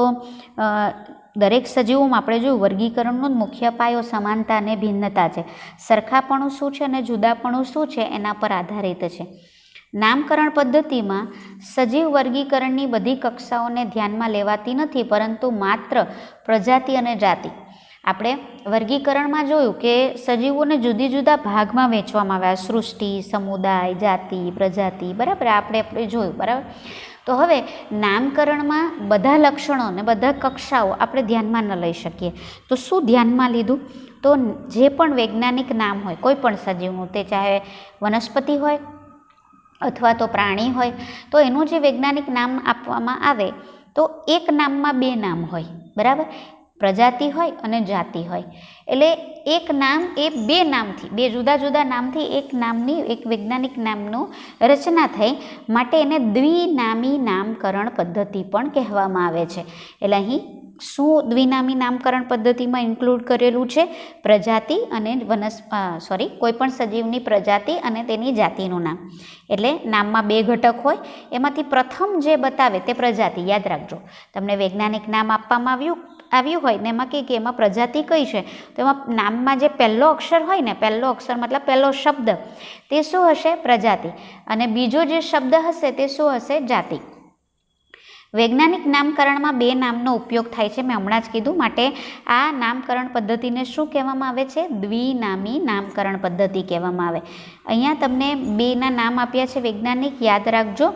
દરેક સજીવોમાં આપણે જોયું વર્ગીકરણનો મુખ્ય પાયો સમાનતા અને ભિન્નતા છે. સરખાપણું શું છે અને જુદાપણું શું છે એના પર આધારિત છે. નામકરણ પદ્ધતિમાં સજીવ વર્ગીકરણની બધી કક્ષાઓને ધ્યાનમાં લેવાતી નથી, પરંતુ માત્ર પ્રજાતિ અને જાતિ. આપણે વર્ગીકરણમાં જોયું કે સજીવોને જુદી જુદા ભાગમાં વહેંચવામાં આવ્યા, સૃષ્ટિ, સમુદાય, જાતિ, પ્રજાતિ, બરાબર. આપણે જોયું, બરાબર. તો હવે નામકરણમાં બધા લક્ષણો અને બધા કક્ષાઓ આપણે ધ્યાનમાં ન લઈ શકીએ. તો શું ધ્યાનમાં લીધું? તો જે પણ વૈજ્ઞાનિક નામ હોય કોઈ પણ સજીવનું, તે ચાહે વનસ્પતિ હોય અથવા તો પ્રાણી હોય, તો એનું જે વૈજ્ઞાનિક નામ આપવામાં આવે તો એક નામમાં બે નામ હોય, બરાબર. પ્રજાતિ હોય અને જાતિ હોય. એટલે એક નામ એ બે નામથી, બે જુદા જુદા નામથી એક નામની, એક વૈજ્ઞાનિક નામનું રચના થઈ, માટે એને દ્વિનામી નામકરણ પદ્ધતિ પણ કહેવામાં આવે છે. એટલે અહીં શું દ્વિનામી નામકરણ પદ્ધતિમાં ઇન્ક્લુડ કરેલું છે? પ્રજાતિ અને કોઈપણ સજીવની પ્રજાતિ અને તેની જાતિનું નામ. એટલે નામમાં બે ઘટક હોય, એમાંથી પ્રથમ જે બતાવે તે પ્રજાતિ. યાદ રાખજો, તમને વૈજ્ઞાનિક નામ આપવામાં આવ્યું હોય ને એમાં કે એમાં પ્રજાતિ કઈ છે, તો એમાં નામમાં જે પહેલો અક્ષર હોય ને, પહેલો અક્ષર મતલબ પહેલો શબ્દ, તે શું હશે? પ્રજાતિ. અને બીજો જે શબ્દ હશે તે શું હશે? જાતિ. વૈજ્ઞાનિક નામકરણમાં બે નામનો ઉપયોગ થાય છે, મેં હમણાં જ કીધું. માટે આ નામકરણ પદ્ધતિને શું કહેવામાં આવે છે? દ્વિનામી નામકરણ પદ્ધતિ કહેવામાં આવે. અહીંયા તમને બેના નામ આપ્યા છે વૈજ્ઞાનિક. યાદ રાખજો,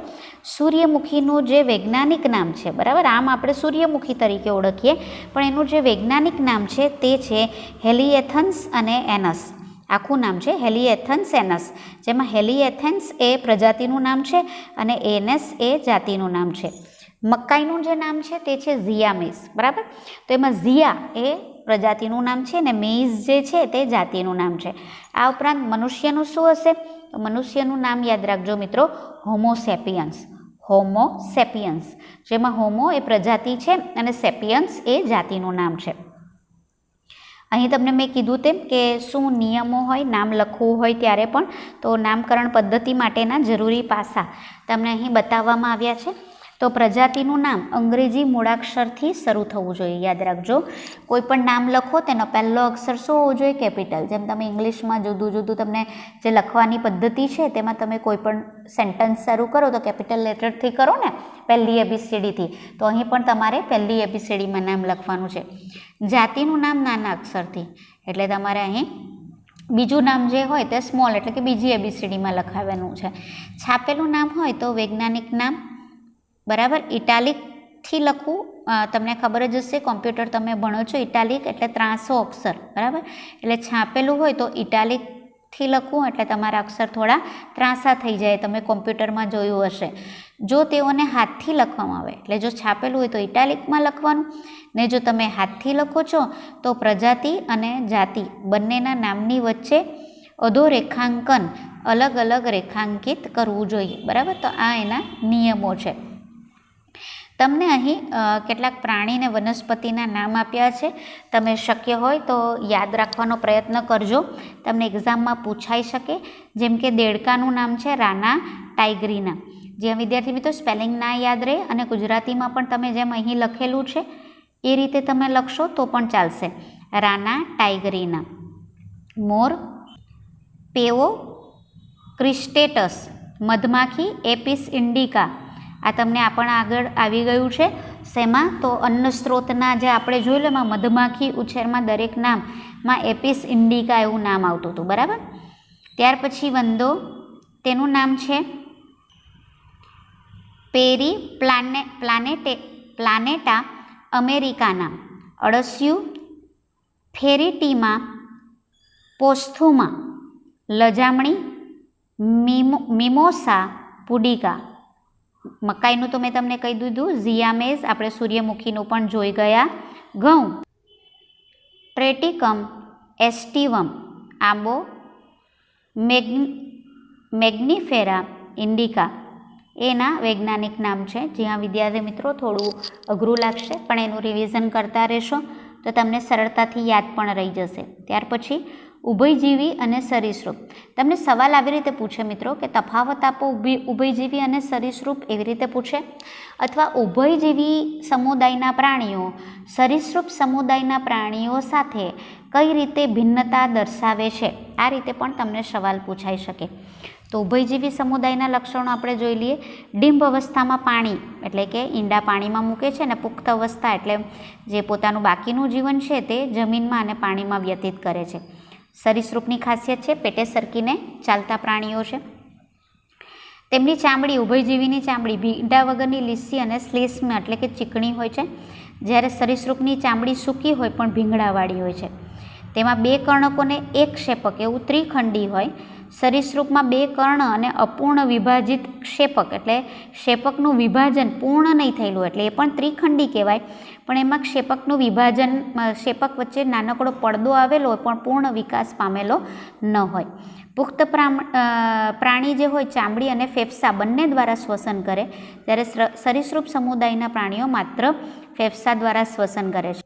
સૂર્યમુખીનું જે વૈજ્ઞાનિક નામ છે, બરાબર, આમ આપણે સૂર્યમુખી તરીકે ઓળખીએ, પણ એનું જે વૈજ્ઞાનિક નામ છે તે છે હેલિએથન્સ અને એનસ. આખું નામ છે હેલિએથન્સ એનસ, જેમાં હેલિએથન્સ એ પ્રજાતિનું નામ છે અને એનસ એ જાતિનું નામ છે. મકાઈનું જે નામ છે તે છે ઝિયા મેઝ, બરાબર. તો એમાં ઝિયા એ પ્રજાતિનું નામ છે ને મેઇઝ જે છે તે જાતિનું નામ છે. આ ઉપરાંત મનુષ્યનું શું હશે? તો મનુષ્યનું નામ યાદ રાખજો મિત્રો, હોમોસેપિયન્સ. હોમોસેપિયન્સ, જેમાં હોમો એ પ્રજાતિ છે અને સેપિયન્સ એ જાતિનું નામ છે. અહીં તમને મેં કીધું તેમ કે શું નિયમો હોય નામ લખવું હોય ત્યારે પણ, તો નામકરણ પદ્ધતિ માટેના જરૂરી પાસા તમને અહીં બતાવવામાં આવ્યા છે. તો પ્રજાતિનું નામ અંગ્રેજી મૂળાક્ષરથી શરૂ થવું જોઈએ. યાદ રાખજો, કોઈ પણ નામ લખો તેનો પહેલો અક્ષર શું હોવો જોઈએ? કેપિટલ. જેમ તમે ઇંગ્લિશમાં જુદું જુદું તમને જે લખવાની પદ્ધતિ છે તેમાં તમે કોઈ પણ સેન્ટન્સ શરૂ કરો તો કેપિટલ લેટરથી કરો ને, પહેલી એબીસીડીથી. તો અહીં પણ તમારે પહેલી એબીસીડીમાં નામ લખવાનું છે. જાતિનું નામ નાના અક્ષરથી, એટલે તમારે અહીં બીજું નામ જે હોય તે સ્મોલ, એટલે કે બીજી એબીસીડીમાં લખાવવાનું છે. છાપેલું નામ હોય તો વૈજ્ઞાનિક નામ, બરાબર, ઇટાલિકથી લખવું. તમને ખબર જ હશે, કોમ્પ્યુટર તમે ભણો છો, ઇટાલિક એટલે 300 અક્ષર, બરાબર. એટલે છાપેલું હોય તો ઇટાલિકથી લખવું, એટલે તમારા અક્ષર થોડા ત્રાંસા થઈ જાય. તમે કોમ્પ્યુટરમાં જોયું હશે. જો તેઓને હાથથી લખવામાં આવે, એટલે જો છાપેલું હોય તો ઇટાલિકમાં લખવાનું, ને જો તમે હાથથી લખો છો તો પ્રજાતિ અને જાતિ બંનેના નામની વચ્ચે અધોરેખાંકન અલગ અલગ રેખાંકિત કરવું જોઈએ, બરાબર. તો આ એના નિયમો છે. તમને અહીં કેટલાક પ્રાણી અને વનસ્પતિના નામ આપ્યા છે. તમે શક્ય હોય તો યાદ રાખવાનો પ્રયત્ન કરજો, તમને એક્ઝામમાં પૂછાઈ શકે. જેમ કે દેડકાનું નામ છે રાના ટાઇગ્રીના. જે વિદ્યાર્થી મિત્રો સ્પેલિંગ ના યાદ રહે અને ગુજરાતીમાં પણ તમે જેમ અહીં લખેલું છે એ રીતે તમે લખશો તો પણ ચાલશે. રાના ટાઇગ્રીના. મોર પેવો ક્રિસ્ટેટસ. મધમાખી એપિસ ઇન્ડિકા. આ તમને આપણા આગળ આવી ગયું છે. શેમાં? તો અન્ન સ્ત્રોતના જે આપણે જોઈ લો એમાં મધમાખી ઉછેરમાં દરેક નામમાં એપિસ ઇન્ડિકા એવું નામ આવતું હતું, બરાબર. ત્યાર પછી વંદો, તેનું નામ છે પેરી પ્લાનેટા અમેરિકાના. અળસિયું ફેરીટીમા પોસ્થુમા. લજામણી મિમોસા પુડિકા. મકાઈનું તો મેં તમને કહી દીધું, ઝિયા મેઝ. આપણે સૂર્યમુખીનું પણ જોઈ ગયા. ઘઉં ટ્રેટિકમ એસ્ટિવમ. આંબો મેગ્નિફેરા ઇન્ડિકા એના વૈજ્ઞાનિક નામ છે. જ્યાં વિદ્યાર્થી મિત્રો થોડું અઘરું લાગશે પણ એનું રિવિઝન કરતા રહેશો તો તમને સરળતાથી યાદ પણ રહી જશે. ત્યાર પછી ઉભયજીવી અને સરીસૃપ. તમને સવાલ આવી રીતે પૂછે મિત્રો કે તફાવત આપો ઉભયજીવી અને સરીસૃપ એવી રીતે પૂછે, અથવા ઉભયજીવી સમુદાયના પ્રાણીઓ સરીસૃપ સમુદાયના પ્રાણીઓ સાથે કઈ રીતે ભિન્નતા દર્શાવે છે, આ રીતે પણ તમને સવાલ પૂછાઈ શકે. તો ઉભયજીવી સમુદાયના લક્ષણો આપણે જોઈ લઈએ. ડિંભ અવસ્થામાં પાણી એટલે કે ઈંડા પાણીમાં મૂકે છે, અને પુખ્ત અવસ્થા એટલે જે પોતાનું બાકીનું જીવન છે તે જમીનમાં અને પાણીમાં વ્યતીત કરે છે. સરીસૃપની ખાસિયત છે પેટે સરકીને ચાલતા પ્રાણીઓ છે. તેમની ચામડી, ઉભયજીવીની ચામડી ભીંડા વગરની લીસી અને શ્લેષ્મ એટલે કે ચીકણી હોય છે, જ્યારે સરીસૃપની ચામડી સૂકી હોય પણ ભીંગડાવાળી હોય છે. તેમાં 2 કર્ણકોને 1 ક્ષેપક એવું ત્રિખંડી હોય. સરીસૃપમાં 2 કર્ણ અને અપૂર્ણ વિભાજિત ક્ષેપક એટલે ક્ષેપકનું વિભાજન પૂર્ણ નહીં થયેલું એટલે એ પણ ત્રિખંડી કહેવાય, પણ એમાં ક્ષેપકનું વિભાજન, ક્ષેપક વચ્ચે નાનકડો પડદો આવેલો હોય પણ પૂર્ણ વિકાસ પામેલો ન હોય. પુખ્ત પ્રાણી જે હોય ચામડી અને ફેફસા બંને દ્વારા શ્વસન કરે, જ્યારે સરીસૃપ સમુદાયના પ્રાણીઓ માત્ર ફેફસા દ્વારા શ્વસન કરે છે.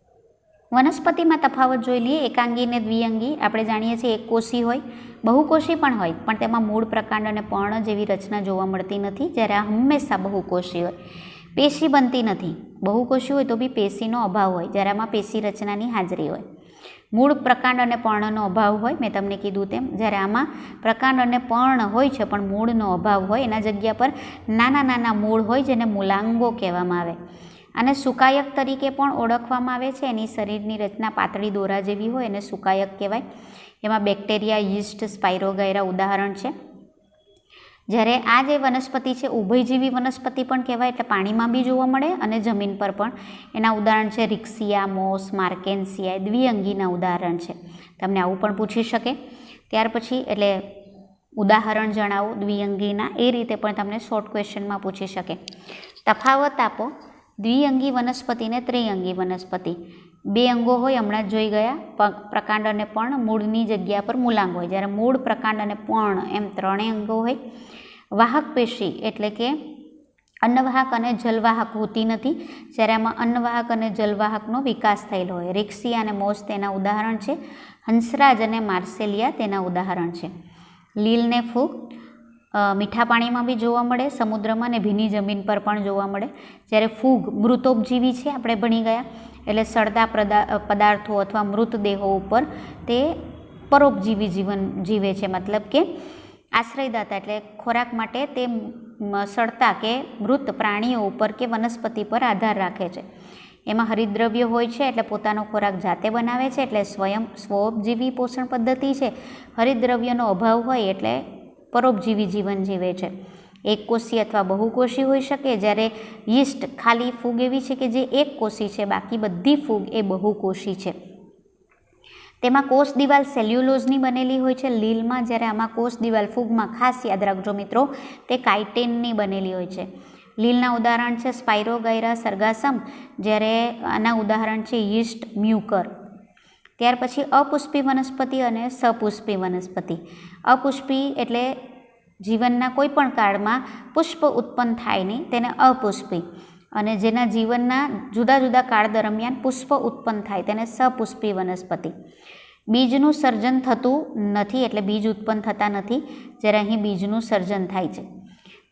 વનસ્પતિમાં તફાવત જોઈ લઈએ. એકાંગી અને દ્વિઅંગી આપણે જાણીએ છીએ એકકોષી હોય, બહુકોષી પણ હોય, પણ તેમાં મૂળ, પ્રકાંડ અને પર્ણ જેવી રચના જોવા મળતી નથી, જ્યારે આ હંમેશા બહુકોષી હોય. પેશી બનતી નથી. બહુકોષી હોય તો બી પેશીનો અભાવ હોય, જ્યારે આમાં પેશી રચનાની હાજરી હોય. મૂળ, પ્રકાંડ અને પર્ણનો અભાવ હોય, મેં તમને કીધું તેમ, જ્યારે આમાં પ્રકાંડ અને પર્ણ હોય છે પણ મૂળનો અભાવ હોય. એના જગ્યા પર નાના નાના મૂળ હોય જેને મૂલાંગો કહેવામાં આવે. અને સુકાયક તરીકે પણ ઓળખવામાં આવે છે. એની શરીરની રચના પાતળી દોરા જેવી હોય એને સુકાયક કહેવાય. એમાં બેક્ટેરિયા, યીસ્ટ, સ્પાઇરોગાયરા ઉદાહરણ છે. જ્યારે આ જે વનસ્પતિ છે ઉભયજીવી વનસ્પતિ પણ કહેવાય, એટલે પાણીમાં બી જોવા મળે અને જમીન પર પણ. એના ઉદાહરણ છે રિક્સિયા, મોસ, માર્કેન્સિયા, દ્વિઅંગીના ઉદાહરણ છે. તમને આવું પણ પૂછી શકે. ત્યાર પછી એટલે ઉદાહરણ જણાવો દ્વિઅંગીના, એ રીતે પણ તમને શોર્ટ ક્વેશ્ચનમાં પૂછી શકે. તફાવત આપો દ્વિઅંગી વનસ્પતિ ને ત્રિઅંગી વનસ્પતિ. 2 અંગો હોય, હમણાં જ જોઈ ગયા, પ્રકાંડ અને પર્ણ. મૂળની જગ્યા પર મૂલાંગ હોય, જ્યારે મૂળ, પ્રકાંડ અને પર્ણ એમ 3 અંગો હોય. વાહક પેશી એટલે કે અન્નવાહક અને જલવાહક હોતી નથી, જ્યારે આમાં અન્નવાહક અને જલવાહકનો વિકાસ થયેલો હોય. રિક્સિયા અને મોસ તેના ઉદાહરણ છે. હંસરાજ અને માર્સેલિયા તેના ઉદાહરણ છે. લીલ ને ફૂગ મીઠા પાણીમાં બી જોવા મળે, સમુદ્રમાં અને ભીની જમીન પર પણ જોવા મળે. જ્યારે ફૂગ મૃતોપજીવી છે, આપણે ભણી ગયા, એટલે સળતા પદાર્થો અથવા મૃતદેહો ઉપર તે પરોપજીવી જીવન જીવે છે, મતલબ કે આશ્રયદાતા એટલે ખોરાક માટે તે સળતા કે મૃત પ્રાણીઓ ઉપર કે વનસ્પતિ પર આધાર રાખે છે. એમાં હરિતદ્રવ્ય હોય છે એટલે પોતાનો ખોરાક જાતે બનાવે છે, એટલે સ્વોપજીવી પોષણ પદ્ધતિ છે. હરિતદ્રવ્યનો અભાવ હોય એટલે પરોપજીવી જીવન જીવે છે. એકકોષી અથવા બહુકોષી હોઈ શકે, જ્યારે યીસ્ટ ખાલી ફૂગ એવી છે કે જે એકકોષી છે, બાકી બધી ફૂગ એ બહુકોષી છે. તેમાં કોષ દિવાલ સેલ્યુલોઝની બનેલી હોય છે લીલમાં, જ્યારે આમાં કોષ દિવાલ ફૂગમાં ખાસ યાદ રાખજો મિત્રો તે કાઇટિનની બનેલી હોય છે. લીલના ઉદાહરણ છે સ્પાઇરોગાયરા, સરગાસમ, જ્યારે આના ઉદાહરણ છે યીસ્ટ, મ્યુકર. ત્યાર પછી અપુષ્પી વનસ્પતિ અને સપુષ્પી વનસ્પતિ. અપુષ્પી એટલે જીવનના કોઈ પણ કાળમાં પુષ્પ ઉત્પન્ન થાય નહીં, તેને અપુષ્પી. અને જેના જીવનના જુદા જુદા કાળ દરમિયાન પુષ્પ ઉત્પન્ન થાય તેને સપુષ્પી વનસ્પતિ. બીજનું સર્જન થતું નથી એટલે બીજ ઉત્પન્ન થતા નથી, જ્યારે અહીં બીજનું સર્જન થાય છે.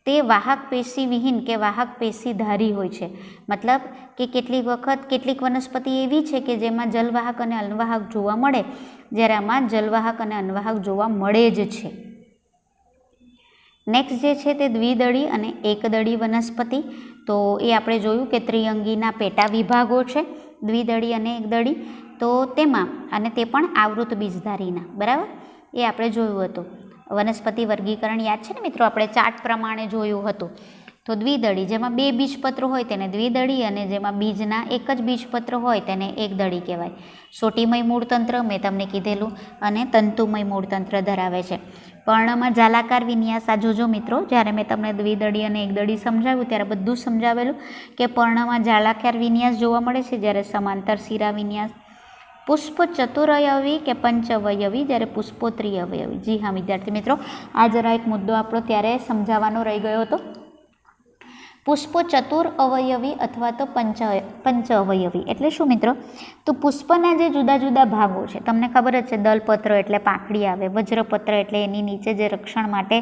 તે વાહક પેશી વિહીન કે વાહક પેશીધારી હોય છે, મતલબ કે કેટલીક વખત કેટલીક વનસ્પતિ એવી છે કે જેમાં જલવાહક અને અન્વાહક જોવા મળે, જ્યારે આમાં જલવાહક અને અન્વાહક જોવા મળે જ છે. નેક્સ્ટ જે છે તે દ્વિદળી અને એકદળી વનસ્પતિ. તો એ આપણે જોયું કે ત્રિઅંગીના પેટા વિભાગો છે, દ્વિદળી અને એકદળી. તો તેમાં અને તે પણ આવૃત બીજધારીના, બરાબર, એ આપણે જોયું હતું. વનસ્પતિ વર્ગીકરણ યાદ છે ને મિત્રો, આપણે ચાર્ટ પ્રમાણે જોયું હતું. તો દ્વિદળી જેમાં 2 બીજપત્રો હોય તેને દ્વિદળી, અને જેમાં બીજના એક જ બીજપત્ર હોય તેને એકદળી કહેવાય. સોટીમય મૂળતંત્ર મેં તમને કીધેલું, અને તંતુમય મૂળતંત્ર ધરાવે છે. પર્ણમાં જાલાકાર વિન્યાસ. આ જોજો મિત્રો, જ્યારે મેં તમને દ્વિદળી અને એકદળી સમજાવ્યું ત્યારે બધું સમજાવેલું કે પર્ણમાં જાલાકાર વિન્યાસ જોવા મળે છે, જ્યારે સમાંતર શિરા વિન્યાસ. પુષ્પ ચતુરવયવી કે પંચવયવી, જ્યારે પુષ્પો ત્રિઅવયવી. જી હા વિદ્યાર્થી મિત્રો, આ જરા એક મુદ્દો આપણો ત્યારે સમજાવવાનો રહી ગયો હતો. પુષ્પો ચતુર અવયવી અથવા તો પંચ અવયવી એટલે શું મિત્રો? તો પુષ્પના જે જુદા જુદા ભાગો છે, તમને ખબર જ છે, દલપત્ર એટલે પાંખડી આવે, વજ્રપત્ર એટલે એની નીચે જે રક્ષણ માટે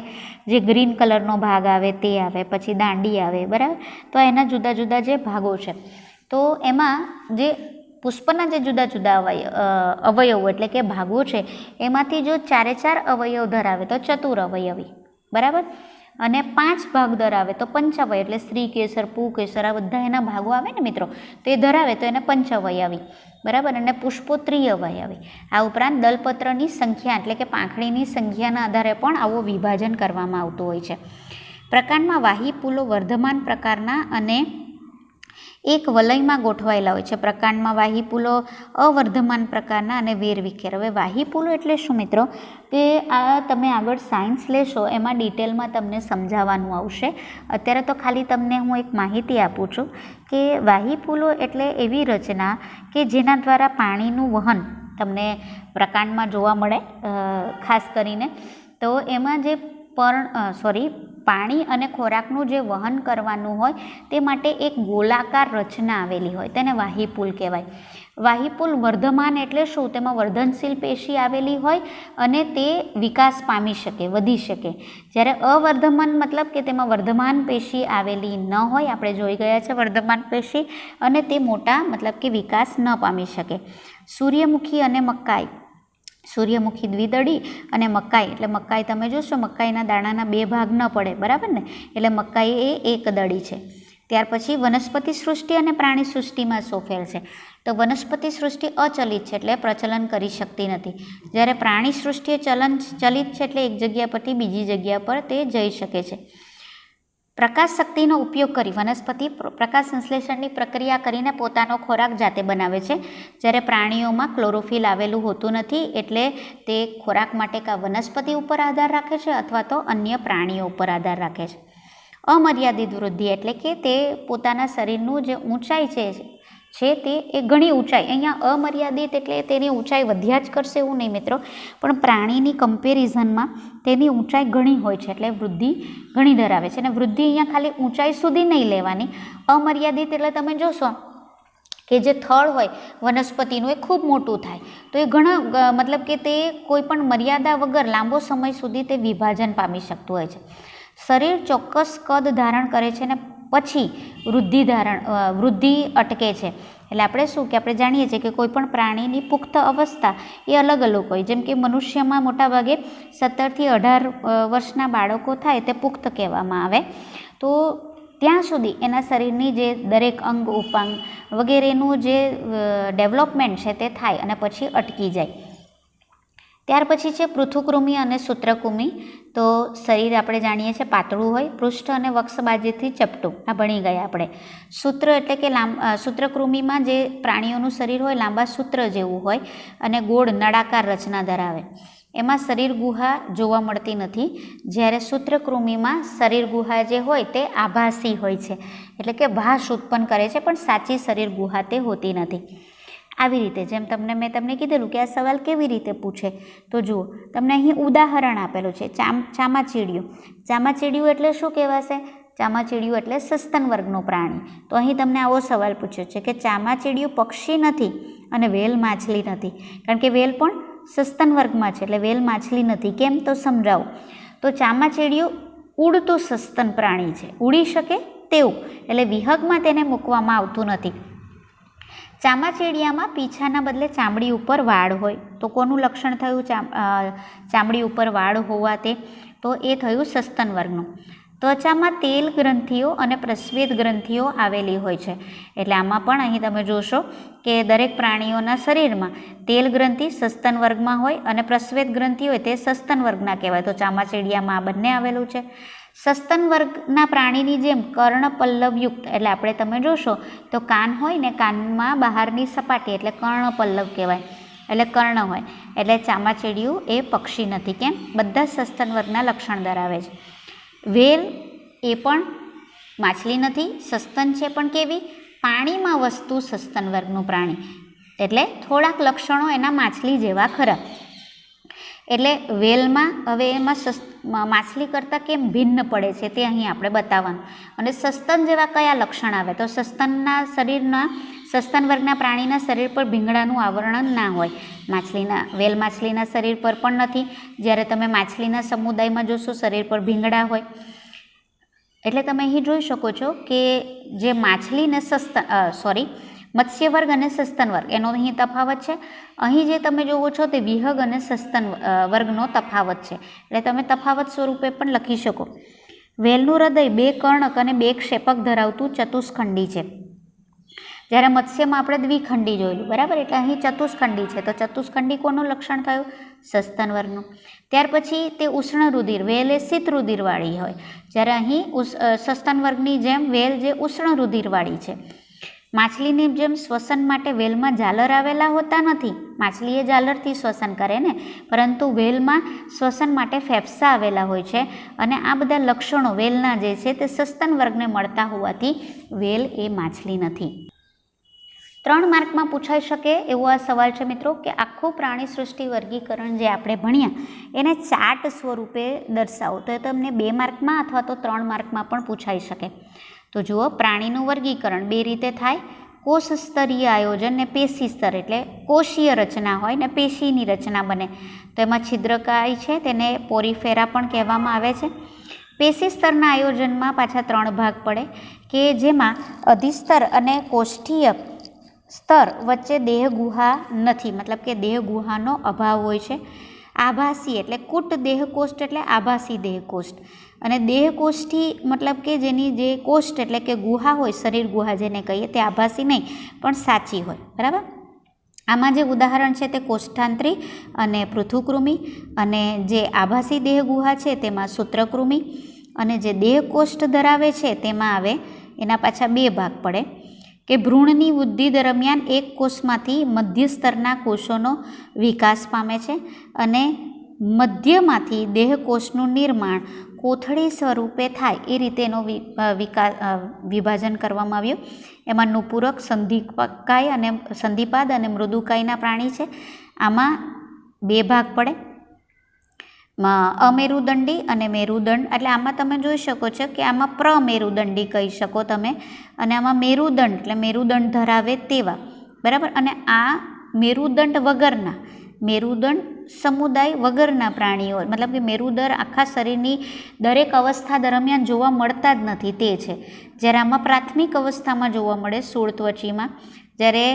જે ગ્રીન કલરનો ભાગ આવે તે આવે, પછી દાંડી આવે, બરાબર? તો એના જુદા જુદા જે ભાગો છે, તો એમાં જે પુષ્પના જે જુદા જુદા અવયવો એટલે કે ભાગો છે, એમાંથી જો 4 અવયવ ધરાવે તો ચતુર અવયવી, બરાબર? અને 5 ભાગ ધરાવે તો પંચાવય એટલે સ્ત્રી કેસર, પુકેસર, આ બધા એના ભાગો આવે ને મિત્રો, તો એ ધરાવે તો એને પંચઅવયવી, બરાબર? અને પુષ્પો ત્રિઅવયવી. આ ઉપરાંત દલપત્રની સંખ્યા એટલે કે પાંખડીની સંખ્યાના આધારે પણ આવો વિભાજન કરવામાં આવતું હોય છે. પ્રકાંડમાં વાહી પુલો વર્ધમાન પ્રકારના અને એક વલયમાં ગોઠવાયેલા હોય છે. પ્રકાંડમાં વાહી પુલો અવર્ધમાન પ્રકારના અને વેરવિખેર. હવે વાહી પુલો એટલે શું મિત્રો? કે આ તમે આગળ સાયન્સ લેશો એમાં ડિટેલમાં તમને સમજાવવાનું આવશે. અત્યારે તો ખાલી તમને હું એક માહિતી આપું છું કે વાહી પુલો એટલે એવી રચના કે જેના દ્વારા પાણીનું વહન તમને પ્રકાંડમાં જોવા મળે ખાસ કરીને. તો એમાં જે પાણી અને ખોરાકનું જે વહન કરવાનું હોય તે માટે એક ગોળાકાર રચના આવેલી હોય, તેને વાહીપુલ કહેવાય. વાહીપુલ વર્ધમાન એટલે શું? તેમાં વર્ધનશીલ પેશી આવેલી હોય અને તે વિકાસ પામી શકે, વધી શકે. જ્યારે અવર્ધમાન મતલબ કે તેમાં વર્ધમાન પેશી આવેલી ન હોય, આપણે જોઈ ગયા છે વર્ધમાન પેશી, અને તે મોટા મતલબ કે વિકાસ ન પામી શકે. સૂર્યમુખી અને મકાઈ, સૂર્યમુખી દ્વિદળી અને મકાઈ એટલે મકાઈ તમે જોશો મકાઈના દાણાના 2 ભાગ ન પડે, બરાબર ને? એટલે મકાઈ એ એક દળી છે. ત્યાર પછી વનસ્પતિ સૃષ્ટિ અને પ્રાણી સૃષ્ટિમાં શું ફેર છે? તો વનસ્પતિ સૃષ્ટિ અચલિત છે એટલે પ્રચલન કરી શકતી નથી, જ્યારે પ્રાણી સૃષ્ટિ ચલિત છે એટલે એક જગ્યા પરથી બીજી જગ્યા પર તે જઈ શકે છે. પ્રકાશ શક્તિનો ઉપયોગ કરી વનસ્પતિ પ્રકાશ સંશ્લેષણની પ્રક્રિયા કરીને પોતાનો ખોરાક જાતે બનાવે છે, જ્યારે પ્રાણીઓમાં ક્લોરોફિલ આવેલું હોતું નથી, એટલે તે ખોરાક માટે કાં વનસ્પતિ ઉપર આધાર રાખે છે અથવા તો અન્ય પ્રાણીઓ ઉપર આધાર રાખે છે. અમર્યાદિત વૃદ્ધિ એટલે કે તે પોતાના શરીરનું જે ઊંચાઈ છે તે એ ઘણી ઊંચાઈ, અહીંયા અમર્યાદિત એટલે તેની ઊંચાઈ વધ્યા જ કરશે એવું નહીં મિત્રો, પણ પ્રાણીની કમ્પેરિઝનમાં તેની ઊંચાઈ ઘણી હોય છે, એટલે વૃદ્ધિ ઘણી ધરાવે છે. અને વૃદ્ધિ અહીંયા ખાલી ઊંચાઈ સુધી નહીં લેવાની, અમર્યાદિત એટલે તમે જોશો કે જે થડ હોય વનસ્પતિનું એ ખૂબ મોટું થાય, તો એ ઘણા મતલબ કે તે કોઈ પણ મર્યાદા વગર લાંબો સમય સુધી તે વિભાજન પામી શકતું હોય છે. શરીર ચોક્કસ કદ ધારણ કરે છે ને પછી વૃદ્ધિ અટકે છે. એટલે આપણે શું કે આપણે જાણીએ છીએ કે કોઈ પણ પ્રાણીની પુખ્ત અવસ્થા એ અલગ અલગ હોય. જેમ કે મનુષ્યમાં મોટાભાગે 17 થી 18 વર્ષના બાળકો થાય તે પુખ્ત કહેવામાં આવે. તો ત્યાં સુધી એના શરીરની જે દરેક અંગ ઉપાંગ વગેરેનું જે ડેવલપમેન્ટ છે તે થાય અને પછી અટકી જાય. ત્યાર પછી છે પૃથુકૃમિ અને સૂત્રકૃમિ. તો શરીર આપણે જાણીએ છીએ પાતળું હોય, પૃષ્ઠ અને વક્ષ બાજુથી ચપટું, આ ભણી ગયા આપણે. સૂત્ર એટલે કે સૂત્રકૃમિમાં જે પ્રાણીઓનું શરીર હોય લાંબા સૂત્ર જેવું હોય અને ગોળ નળાકાર રચના ધરાવે. એમાં શરીર ગુહા જોવા મળતી નથી, જ્યારે સૂત્રકૃમિમાં શરીર ગુહા જે હોય તે આભાસી હોય છે, એટલે કે ભાસ ઉત્પન્ન કરે છે પણ સાચી શરીર ગુહા તે હોતી નથી. આવી રીતે જેમ મેં તમને કીધેલું કે આ સવાલ કેવી રીતે પૂછે, તો જુઓ તમને અહીં ઉદાહરણ આપેલું છે ચામાચીડિયું. ચામાચીડિયું એટલે શું કહેવાશે? ચામાચીડિયું એટલે સસ્તન વર્ગનું પ્રાણી. તો અહીં તમને આવો સવાલ પૂછ્યો છે કે ચામાચીડિયું પક્ષી નથી અને વેલ માછલી નથી, કારણ કે વેલ પણ સસ્તન વર્ગમાં છે એટલે વેલ માછલી નથી. કેમ? તો સમજાવું. તો ચામાચીડિયું ઉડતું સસ્તન પ્રાણી છે, ઉડી શકે તેવું, એટલે વિહગમાં તેને મૂકવામાં આવતું નથી. ચામાચીડિયામાં પીછાના બદલે ચામડી ઉપર વાળ હોય. તો કોનું લક્ષણ થયું ચામડી ઉપર વાળ હોવા તે? તો એ થયું સસ્તન વર્ગનું. ત્વચામાં તેલ ગ્રંથિઓ અને પ્રસ્વેદ ગ્રંથિઓ આવેલી હોય છે. એટલે આમાં પણ અહીં તમે જોશો કે દરેક પ્રાણીઓના શરીરમાં તેલ ગ્રંથિ સસ્તન વર્ગમાં હોય અને પ્રસ્વેદ ગ્રંથિ હોય તે સસ્તન વર્ગના કહેવાય. તો ચામાચીડિયામાં આ બંને આવેલું છે. સસ્તન વર્ગના પ્રાણીની જેમ કર્ણપલ્લવયુક્ત, એટલે આપણે તમે જોશો તો કાન હોય ને, કાનમાં બહારની સપાટી એટલે કર્ણપલ્લવ કહેવાય, એટલે કર્ણ હોય. એટલે ચામાચીડિયું એ પક્ષી નથી. કેમ? બધા સસ્તન વર્ગના લક્ષણ ધરાવે છે. વેલ એ પણ માછલી નથી, સસ્તન છે પણ કેવી? પાણીમાં વસતું સસ્તન વર્ગનું પ્રાણી, એટલે થોડાક લક્ષણો એના માછલી જેવા ખરા. એટલે વેલમાં હવે એમાં માછલી કરતાં કેમ ભિન્ન પડે છે તે અહીં આપણે બતાવવાનું. અને સસ્તન જેવા કયા લક્ષણ આવે? તો સસ્તન વર્ગના પ્રાણીના શરીર પર ભીંગડાનું આવરણ ના હોય. વેલ માછલીના શરીર પર પણ નથી. જ્યારે તમે માછલીના સમુદાયમાં જોશો શરીર પર ભીંગડા હોય. એટલે તમે અહીં જોઈ શકો છો કે જે માછલીને મત્સ્ય વર્ગ અને સસ્તન વર્ગ એનો અહીં તફાવત છે. અહીં જે તમે જોવો છો તે વિહગ અને સસ્તન વર્ગનો તફાવત છે. એટલે તમે તફાવત સ્વરૂપે પણ લખી શકો. વેલનું હૃદય 2 કર્ણક અને 2 ક્ષેપક ધરાવતું ચતુષ્ખંડી છે. જ્યારે મત્સ્યમાં આપણે દ્વિખંડી જોયેલું, બરાબર. એટલે અહીં ચતુષ્ખંડી છે. તો ચતુષ્ખંડી કોનું લક્ષણ થયું? સસ્તન વર્ગનું. ત્યાર પછી તે ઉષ્ણ રુધિર, વેલ એ શીત રુધિરવાળી હોય, જ્યારે અહીં સસ્તન વર્ગની જેમ વેલ જે ઉષ્ણ રુધિરવાળી છે. માછલીની જેમ શ્વસન માટે વેલમાં ઝાલર આવેલા હોતા નથી. માછલી એ ઝાલરથી શ્વસન કરે ને, પરંતુ વેલમાં શ્વસન માટે ફેફસા આવેલા હોય છે. અને આ બધા લક્ષણો વેલના જે છે તે સસ્તન વર્ગને મળતા હોવાથી વેલ એ માછલી નથી. 3 માર્કમાં પૂછાઈ શકે એવો આ સવાલ છે મિત્રો, કે આખું પ્રાણી સૃષ્ટિ વર્ગીકરણ જે આપણે ભણ્યા એને ચાર્ટ સ્વરૂપે દર્શાવો. તો એ તમને 2 માર્કમાં અથવા તો 3 માર્કમાં પણ પૂછાઈ શકે. તો જુઓ, પ્રાણીનું વર્ગીકરણ 2 રીતે થાય: કોષ સ્તરીય આયોજન ને પેશી સ્તર, એટલે કોષીય રચના હોય ને પેશીની રચના બને. તો એમાં છિદ્રકાય છે તેને પોરીફેરા પણ કહેવામાં આવે છે. પેશી સ્તરના આયોજનમાં પાછા 3 ભાગ પડે, કે જેમાં અધિસ્તર અને કોષ્ઠીય સ્તર વચ્ચે દેહ ગુહા નથી, મતલબ કે દેહ ગુહાનો અભાવ હોય છે. આભાસી એટલે કૂટ દેહકોષ્ઠ એટલે આભાસી દેહકોષ્ઠ. અને દેહકોષ્ઠી મતલબ કે જેની જે કોષ્ઠ એટલે કે ગુહા હોય, શરીર ગુહા જેને કહીએ, તે આભાસી નહીં પણ સાચી હોય, બરાબર. આમાં જે ઉદાહરણ છે તે કોષ્ઠાંતરી અને પૃથુકૃમિ. અને જે આભાસી દેહ ગુહા છે તેમાં સૂત્રકૃમિ. અને જે દેહકોષ્ઠ ધરાવે છે તેમાં આવે, એના પાછા 2 ભાગ પડે, કે ભ્રૂણની વૃદ્ધિ દરમિયાન એક કોષમાંથી મધ્ય સ્તરના કોષોનો વિકાસ પામે છે. અને મધ્યમાંથી દેહકોષનું નિર્માણ કોથળી સ્વરૂપે થાય એ રીતે એનો વિભાજન કરવામાં આવ્યું. એમાં નુપુરક, સંધિપાદ અને મૃદુકાયના પ્રાણી છે. આમાં 2 ભાગ પડે, અમેરુદંડી અને મેરુદંડ. એટલે આમાં તમે જોઈ શકો છો કે આમાં પ્રમેરુદંડી કહી શકો તમે, અને આમાં મેરુદંડ એટલે મેરુદંડ ધરાવે તેવા, બરાબર. અને આ મેરુદંડ વગરના, મેરુદંડ સમુદાય વગરના પ્રાણીઓ, મતલબ કે મેરુદંડ આખા શરીરની દરેક અવસ્થા દરમિયાન જોવા મળતા જ નથી, તે છે. જ્યારે આમાં પ્રાથમિક અવસ્થામાં જોવા મળે સ્થૂળત્વચીમાં. જ્યારે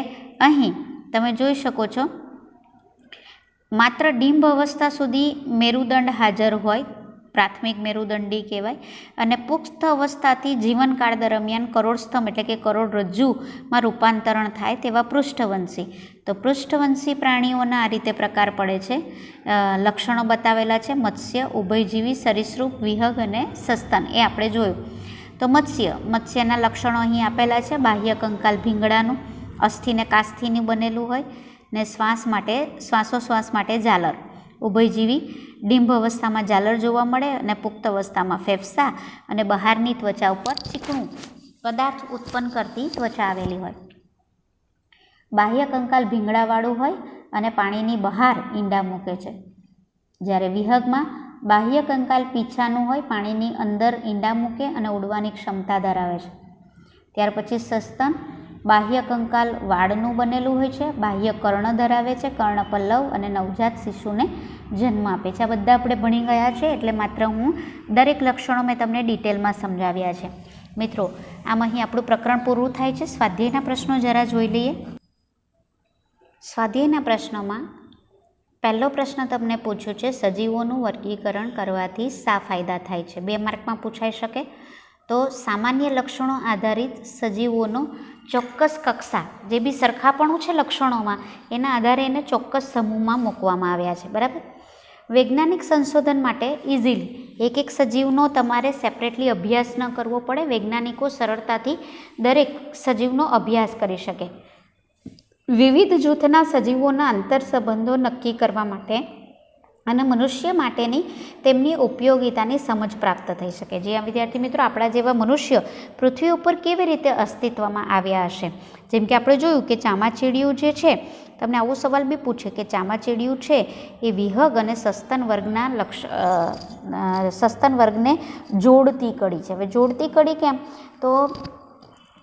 અહીં તમે જોઈ શકો છો માત્ર ડિંભ અવસ્થા સુધી મેરુદંડ હાજર હોય, પ્રાથમિક મેરુદંડી કહેવાય. અને પુખ્ત અવસ્થાથી જીવનકાળ દરમિયાન કરોડસ્તંભ એટલે કે કરોડરજ્જુમાં રૂપાંતરણ થાય તેવા પૃષ્ઠવંશી. તો પૃષ્ઠવંશી પ્રાણીઓના આ રીતે પ્રકાર પડે છે. લક્ષણો બતાવેલા છે: મત્સ્ય, ઉભયજીવી, સરીસૃપ, વિહગ અને સસ્તન. એ આપણે જોયું. તો મત્સ્યના લક્ષણો અહીં આપેલા છે: બાહ્ય કંકાલ ભીંગડાનું, અસ્થિ ને કાસ્થિનું બનેલું હોય, ને શ્વાસોશ્વાસ માટે ઝાલર. ઉભયજીવી, ડિંભ અવસ્થામાં ઝાલર જોવા મળે અને પુખ્ત અવસ્થામાં ફેફસા અને બહારની ત્વચા ઉપર ચીકણું પદાર્થ ઉત્પન્ન કરતી ત્વચા આવેલી હોય. બાહ્ય કંકાલ ભીંગડાવાળું હોય અને પાણીની બહાર ઈંડા મૂકે છે. જ્યારે વિહગમાં બાહ્ય કંકાલ પીછાનું હોય, પાણીની અંદર ઈંડા મૂકે અને ઉડવાની ક્ષમતા ધરાવે છે. ત્યાર પછી સસ્તન, બાહ્ય કંકાલ વાળનું બનેલું હોય છે, બાહ્ય કર્ણ ધરાવે છે, કર્ણપલ્લવ અને નવજાત શિશુને જન્મ આપે છે. આ બધા આપણે ભણી ગયા છે, એટલે માત્ર હું દરેક લક્ષણો મેં તમને ડિટેલમાં સમજાવ્યા છે. મિત્રો, આમ અહીં આપણું પ્રકરણ પૂરું થાય છે. સ્વાધ્યાયના પ્રશ્નો જરા જોઈ લઈએ. સ્વાધ્યાયના પ્રશ્નોમાં પહેલો પ્રશ્ન તમને પૂછ્યો છે: સજીવોનું વર્ગીકરણ કરવાથી શા ફાયદા થાય છે? 2 માર્કમાં પૂછાઈ શકે. તો સામાન્ય લક્ષણો આધારિત સજીવોનો ચોક્કસ કક્ષા, જે બી સરખાપણું છે લક્ષણોમાં, એના આધારે એને ચોક્કસ સમૂહમાં મૂકવામાં આવ્યા છે, બરાબર. વૈજ્ઞાનિક સંશોધન માટે ઇઝીલી એક સજીવનો તમારે સેપરેટલી અભ્યાસ ન કરવો પડે. વૈજ્ઞાનિકો સરળતાથી દરેક સજીવનો અભ્યાસ કરી શકે. વિવિધ જૂથના સજીવોના આંતર સંબંધો નક્કી કરવા માટે અને મનુષ્ય માટેની તેમની ઉપયોગિતાની સમજ પ્રાપ્ત થઈ શકે. જે વિદ્યાર્થી મિત્રો, આપણા જેવા મનુષ્ય પૃથ્વી ઉપર કેવી રીતે અસ્તિત્વમાં આવ્યા હશે? જેમ કે આપણે જોયું કે ચામાચીડિયું જે છે તમને આવો સવાલ બી પૂછે કે ચામાચીડિયું છે એ વિહગ અને સસ્તન વર્ગના સસ્તન વર્ગને જોડતી કડી છે. હવે જોડતી કડી કેમ? તો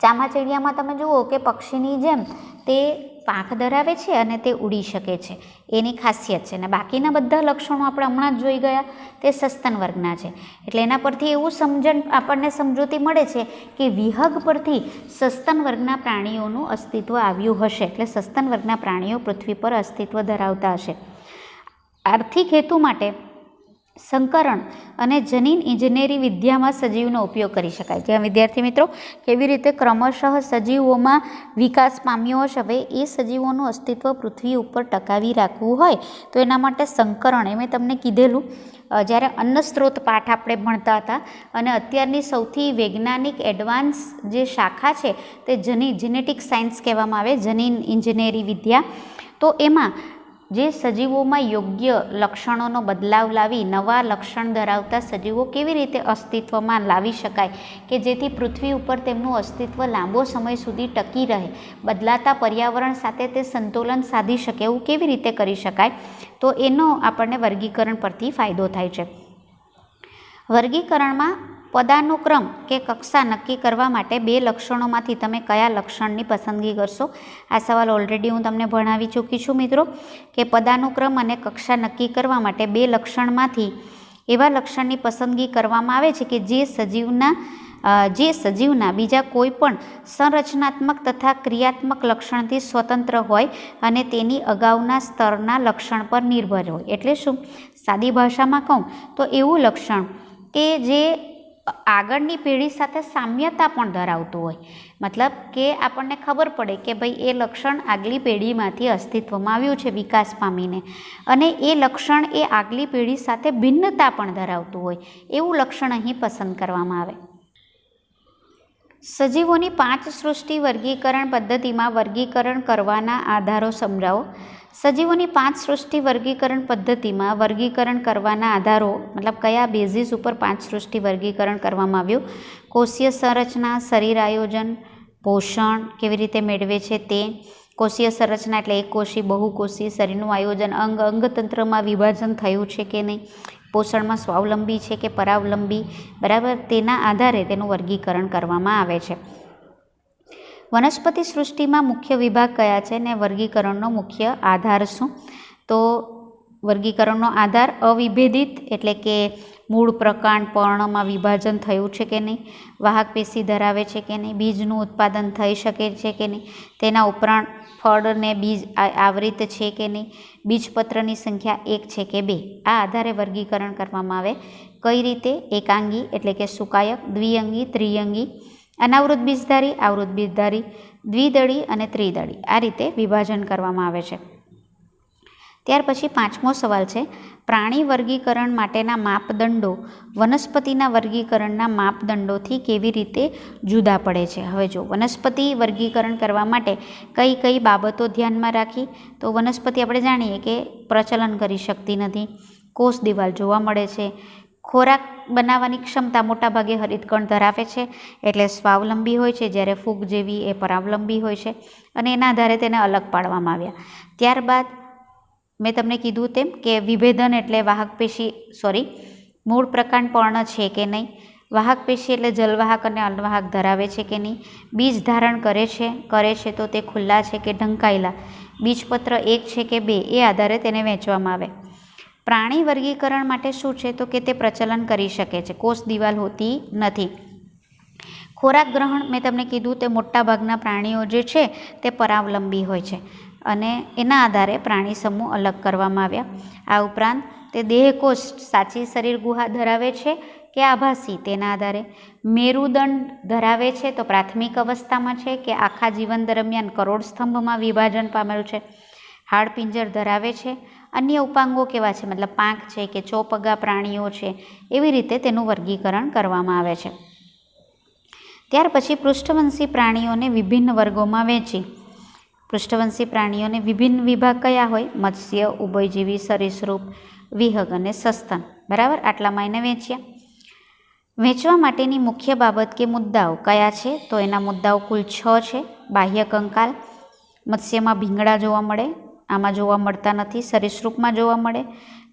ચામાચીડિયામાં તમે જુઓ કે પક્ષીની જેમ તે પાંખ ધરાવે છે અને તે ઉડી શકે છે, એની ખાસિયત છે. અને બાકીના બધા લક્ષણો આપણે હમણાં જ જોઈ ગયા તે સસ્તન વર્ગના છે. એટલે એના પરથી એવું આપણને સમજૂતી મળે છે કે વિહગ પરથી સસ્તન વર્ગના પ્રાણીઓનું અસ્તિત્વ આવ્યું હશે. એટલે સસ્તન વર્ગના પ્રાણીઓ પૃથ્વી પર અસ્તિત્વ ધરાવતા હશે. આર્થિક હેતુ માટે સંકરણ અને જનીન ઇજનેરી વિદ્યામાં સજીવનો ઉપયોગ કરી શકાય. જ્યાં વિદ્યાર્થી મિત્રો કેવી રીતે ક્રમશઃ સજીવોમાં વિકાસ પામ્યો હશે. હવે એ સજીવોનું અસ્તિત્વ પૃથ્વી ઉપર ટકાવી રાખવું હોય તો એના માટે સંકરણ, એ મેં તમને કીધેલું જ્યારે અન્ન સ્ત્રોત પાઠ આપણે ભણતા હતા. અને અત્યારની સૌથી વૈજ્ઞાનિક એડવાન્સ જે શાખા છે તે જેનેટિક સાયન્સ કહેવામાં આવે, જનીન ઇજનેરી વિદ્યા. તો એમાં જે સજીવોમાં યોગ્ય લક્ષણોનો બદલાવ લાવી નવા લક્ષણ ધરાવતા સજીવો કેવી રીતે અસ્તિત્વમાં લાવી શકાય કે જેથી પૃથ્વી ઉપર તેમનું અસ્તિત્વ લાંબો સમય સુધી ટકી રહે, બદલાતા પર્યાવરણ સાથે તે સંતુલન સાધી શકે, એવું કેવી રીતે કરી શકાય? તો એનો આપણને વર્ગીકરણ પરથી ફાયદો થાય છે. વર્ગીકરણમાં પદાનુક્રમ કે કક્ષા નક્કી કરવા માટે બે લક્ષણોમાંથી તમે કયા લક્ષણની પસંદગી કરશો? આ સવાલ ઓલરેડી હું તમને ભણાવી ચૂકી છું મિત્રો, કે પદાનુક્રમ અને કક્ષા નક્કી કરવા માટે બે લક્ષણમાંથી એવા લક્ષણની પસંદગી કરવામાં આવે છે કે જે સજીવના બીજા કોઈ પણ સંરચનાત્મક તથા ક્રિયાત્મક લક્ષણથી સ્વતંત્ર હોય અને તેની અગાઉના સ્તરના લક્ષણ પર નિર્ભર હોય. એટલે શું? સાદી ભાષામાં કહું તો એવું લક્ષણ કે જે આગળની પેઢી સાથે સામ્યતા પણ ધરાવતું હોય. મતલબ કે આપણને ખબર પડે કે ભાઈ એ લક્ષણ આગલી પેઢીમાંથી અસ્તિત્વમાં આવ્યું છે વિકાસ પામીને, અને એ લક્ષણ એ આગલી પેઢી સાથે ભિન્નતા પણ ધરાવતું હોય, એવું લક્ષણ અહીં પસંદ કરવામાં આવે. સજીવોની 5 સૃષ્ટિ વર્ગીકરણ પદ્ધતિમાં વર્ગીકરણ કરવાના આધારો સમજાવો. સજીવોની 5 સૃષ્ટિ વર્ગીકરણ પદ્ધતિમાં વર્ગીકરણ કરવાના આધારો, મતલબ કયા બેઝિસ ઉપર 5 સૃષ્ટિ વર્ગીકરણ કરવામાં આવ્યું? કોષીય સંરચના, શરીર આયોજન, પોષણ કેવી રીતે મેળવે છે તે. કોષીય સંરચના એટલે એકકોષી, બહુકોષી, શરીરનું આયોજન, અંગતંત્રમાં વિભાજન થયું છે કે નહીં, પોષણમાં સ્વાવલંબી છે કે પરાવલંબી, બરાબર, તેના આધારે તેનું વર્ગીકરણ કરવામાં આવે છે. વનસ્પતિ સૃષ્ટિમાં મુખ્ય વિભાગ કયા છે ને વર્ગીકરણનો મુખ્ય આધાર શું? તો વર્ગીકરણનો આધાર અવિભેદિત એટલે કે મૂળ, પ્રકાંડ, પર્ણમાં વિભાજન થયું છે કે નહીં, વાહક પેશી ધરાવે છે કે નહીં, બીજનું ઉત્પાદન થઈ શકે છે કે નહીં, તેના ઉપરાંત ફળને બીજ આવૃત છે કે નહીં, બીજપત્રની સંખ્યા 1 છે કે 2. આ આધારે વર્ગીકરણ કરવામાં આવે. કઈ રીતે? એકાંગી એટલે કે સુકાયક, દ્વિઅંગી, ત્રિઅંગી, અનાવૃત બીજધારી, આવૃત બીજધારી, દ્વિદળી અને ત્રિદળી, આ રીતે વિભાજન કરવામાં આવે છે. ત્યાર પછી 5મો સવાલ છે, પ્રાણી વર્ગીકરણ માટેના માપદંડો વનસ્પતિના વર્ગીકરણના માપદંડોથી કેવી રીતે જુદા પડે છે? હવે જો વનસ્પતિ વર્ગીકરણ કરવા માટે કઈ કઈ બાબતો ધ્યાનમાં રાખી? તો વનસ્પતિ આપણે જાણીએ કે પ્રચલન કરી શકતી નથી, કોષ દિવાલ જોવા મળે છે, ખોરાક બનાવવાની ક્ષમતા મોટાભાગે હરિતકણ ધરાવે છે એટલે સ્વાવલંબી હોય છે, જ્યારે ફૂગ જેવી એ પરાવલંબી હોય છે, અને એના આધારે તેને અલગ પાડવામાં આવ્યા. ત્યારબાદ મેં તમને કીધું તેમ કે વિભેદન એટલે વાહક પેશી મૂળ પ્રકાંડ પર્ણ છે કે નહીં, વાહક પેશી એટલે જલવાહક અને અલવાહક ધરાવે છે કે નહીં, બીજ ધારણ કરે છે તો તે ખુલ્લા છે કે ઢંકાયેલા, બીજપત્ર 1 છે કે 2, એ આધારે તેને વહેંચવામાં આવે. પ્રાણી વર્ગીકરણ માટે શું છે? તો કે તે પ્રચલન કરી શકે છે, કોષ દિવાલ હોતી નથી. ખોરાક ગ્રહણ મેં તમને કીધું તે મોટાભાગના પ્રાણીઓ જે છે તે પરાવલંબી હોય છે અને એના આધારે પ્રાણી સમૂહ અલગ કરવામાં આવ્યા. આ ઉપરાંત તે દેહકોષ સાચી શરીર ગુહા ધરાવે છે કે આભાસી, તેના આધારે મેરુદંડ ધરાવે છે તો પ્રાથમિક અવસ્થામાં છે કે આખા જીવન દરમિયાન કરોડ સ્તંભમાં વિભાજન પામેલું છે, હાડપિંજર ધરાવે છે, અન્ય ઉપાંગો કેવા છે, મતલબ પાંખ છે કે ચોપગા પ્રાણીઓ છે, એવી રીતે તેનું વર્ગીકરણ કરવામાં આવે છે. ત્યાર પછી પૃષ્ઠવંશી પ્રાણીઓને વિભિન્ન વર્ગોમાં વહેંચી. પૃષ્ઠવંશી પ્રાણીઓને વિભિન્ન વિભાગ કયા હોય? મત્સ્ય, ઉભયજીવી, સરીસૃપ, વિહગ અને સસ્તન, બરાબર, આટલામાં એને વહેંચ્યા. વહેંચવા માટેની મુખ્ય બાબત કે મુદ્દાઓ કયા છે? તો એના મુદ્દાઓ કુલ 6 છે. બાહ્ય કંકાલ, મત્સ્યમાં ભીંગડા જોવા મળે, આમાં જોવા મળતા નથી, સરીસૃપમાં જોવા મળે.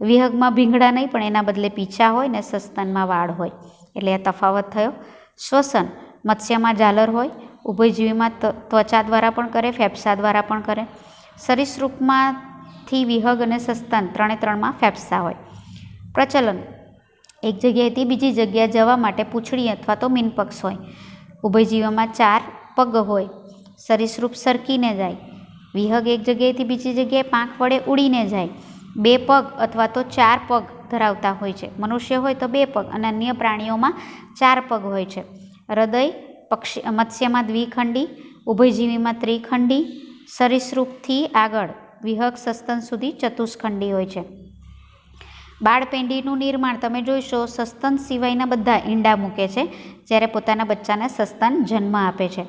વિહગમાં ભીંગડા નહીં પણ એના બદલે પીંછા હોય ને સસ્તનમાં વાળ હોય, એટલે આ તફાવત થયો. શ્વસન મત્સ્યમાં ઝાલર હોય, ઉભયજીવીમાં ત્વચા દ્વારા પણ કરે, ફેફસા દ્વારા પણ કરે. સરીસૃપમાંથી વિહગ અને સસ્તન ત્રણમાં ફેફસા હોય. પ્રચલન એક જગ્યાએથી બીજી જગ્યાએ જવા માટે પૂંછડી અથવા તો મીનપક્ષ હોય. ઉભયજીવીમાં 4 પગ હોય, સરીસૃપ સરકીને જાય. વિહગ એક જગ્યાએથી બીજી જગ્યાએ પાંખ વડે ઉડીને જાય. 2 પગ અથવા તો 4 પગ ધરાવતા હોય છે. મનુષ્ય હોય તો 2 પગ અને અન્ય પ્રાણીઓમાં 4 પગ હોય છે. હૃદય મત્સ્યમાં દ્વિખંડી, ઉભયજીવીમાં ત્રિખંડી. સરીસૃપથી આગળ વિહગ સસ્તન સુધી ચતુષ્ખંડી હોય છે. બાળપેંડીનું નિર્માણ તમે જોઈશો, સસ્તન સિવાયના બધા ઈંડા મૂકે છે, જ્યારે પોતાના બચ્ચાને સસ્તન જન્મ આપે છે.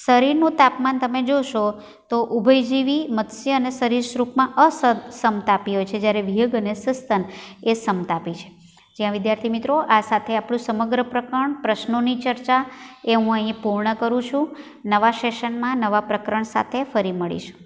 શરીરનું તાપમાન તમે જોશો તો ઉભયજીવી મત્સ્ય અને સરીસૃપમાં અસમતાપી હોય છે, જ્યારે વિહગ અને સસ્તન એ સમતાપી છે. જ્યાં વિદ્યાર્થી મિત્રો, આ સાથે આપણું સમગ્ર પ્રકરણ પ્રશ્નોની ચર્ચા એ હું અહીં પૂર્ણ કરું છું. નવા સેશનમાં નવા પ્રકરણ સાથે ફરી મળીશું.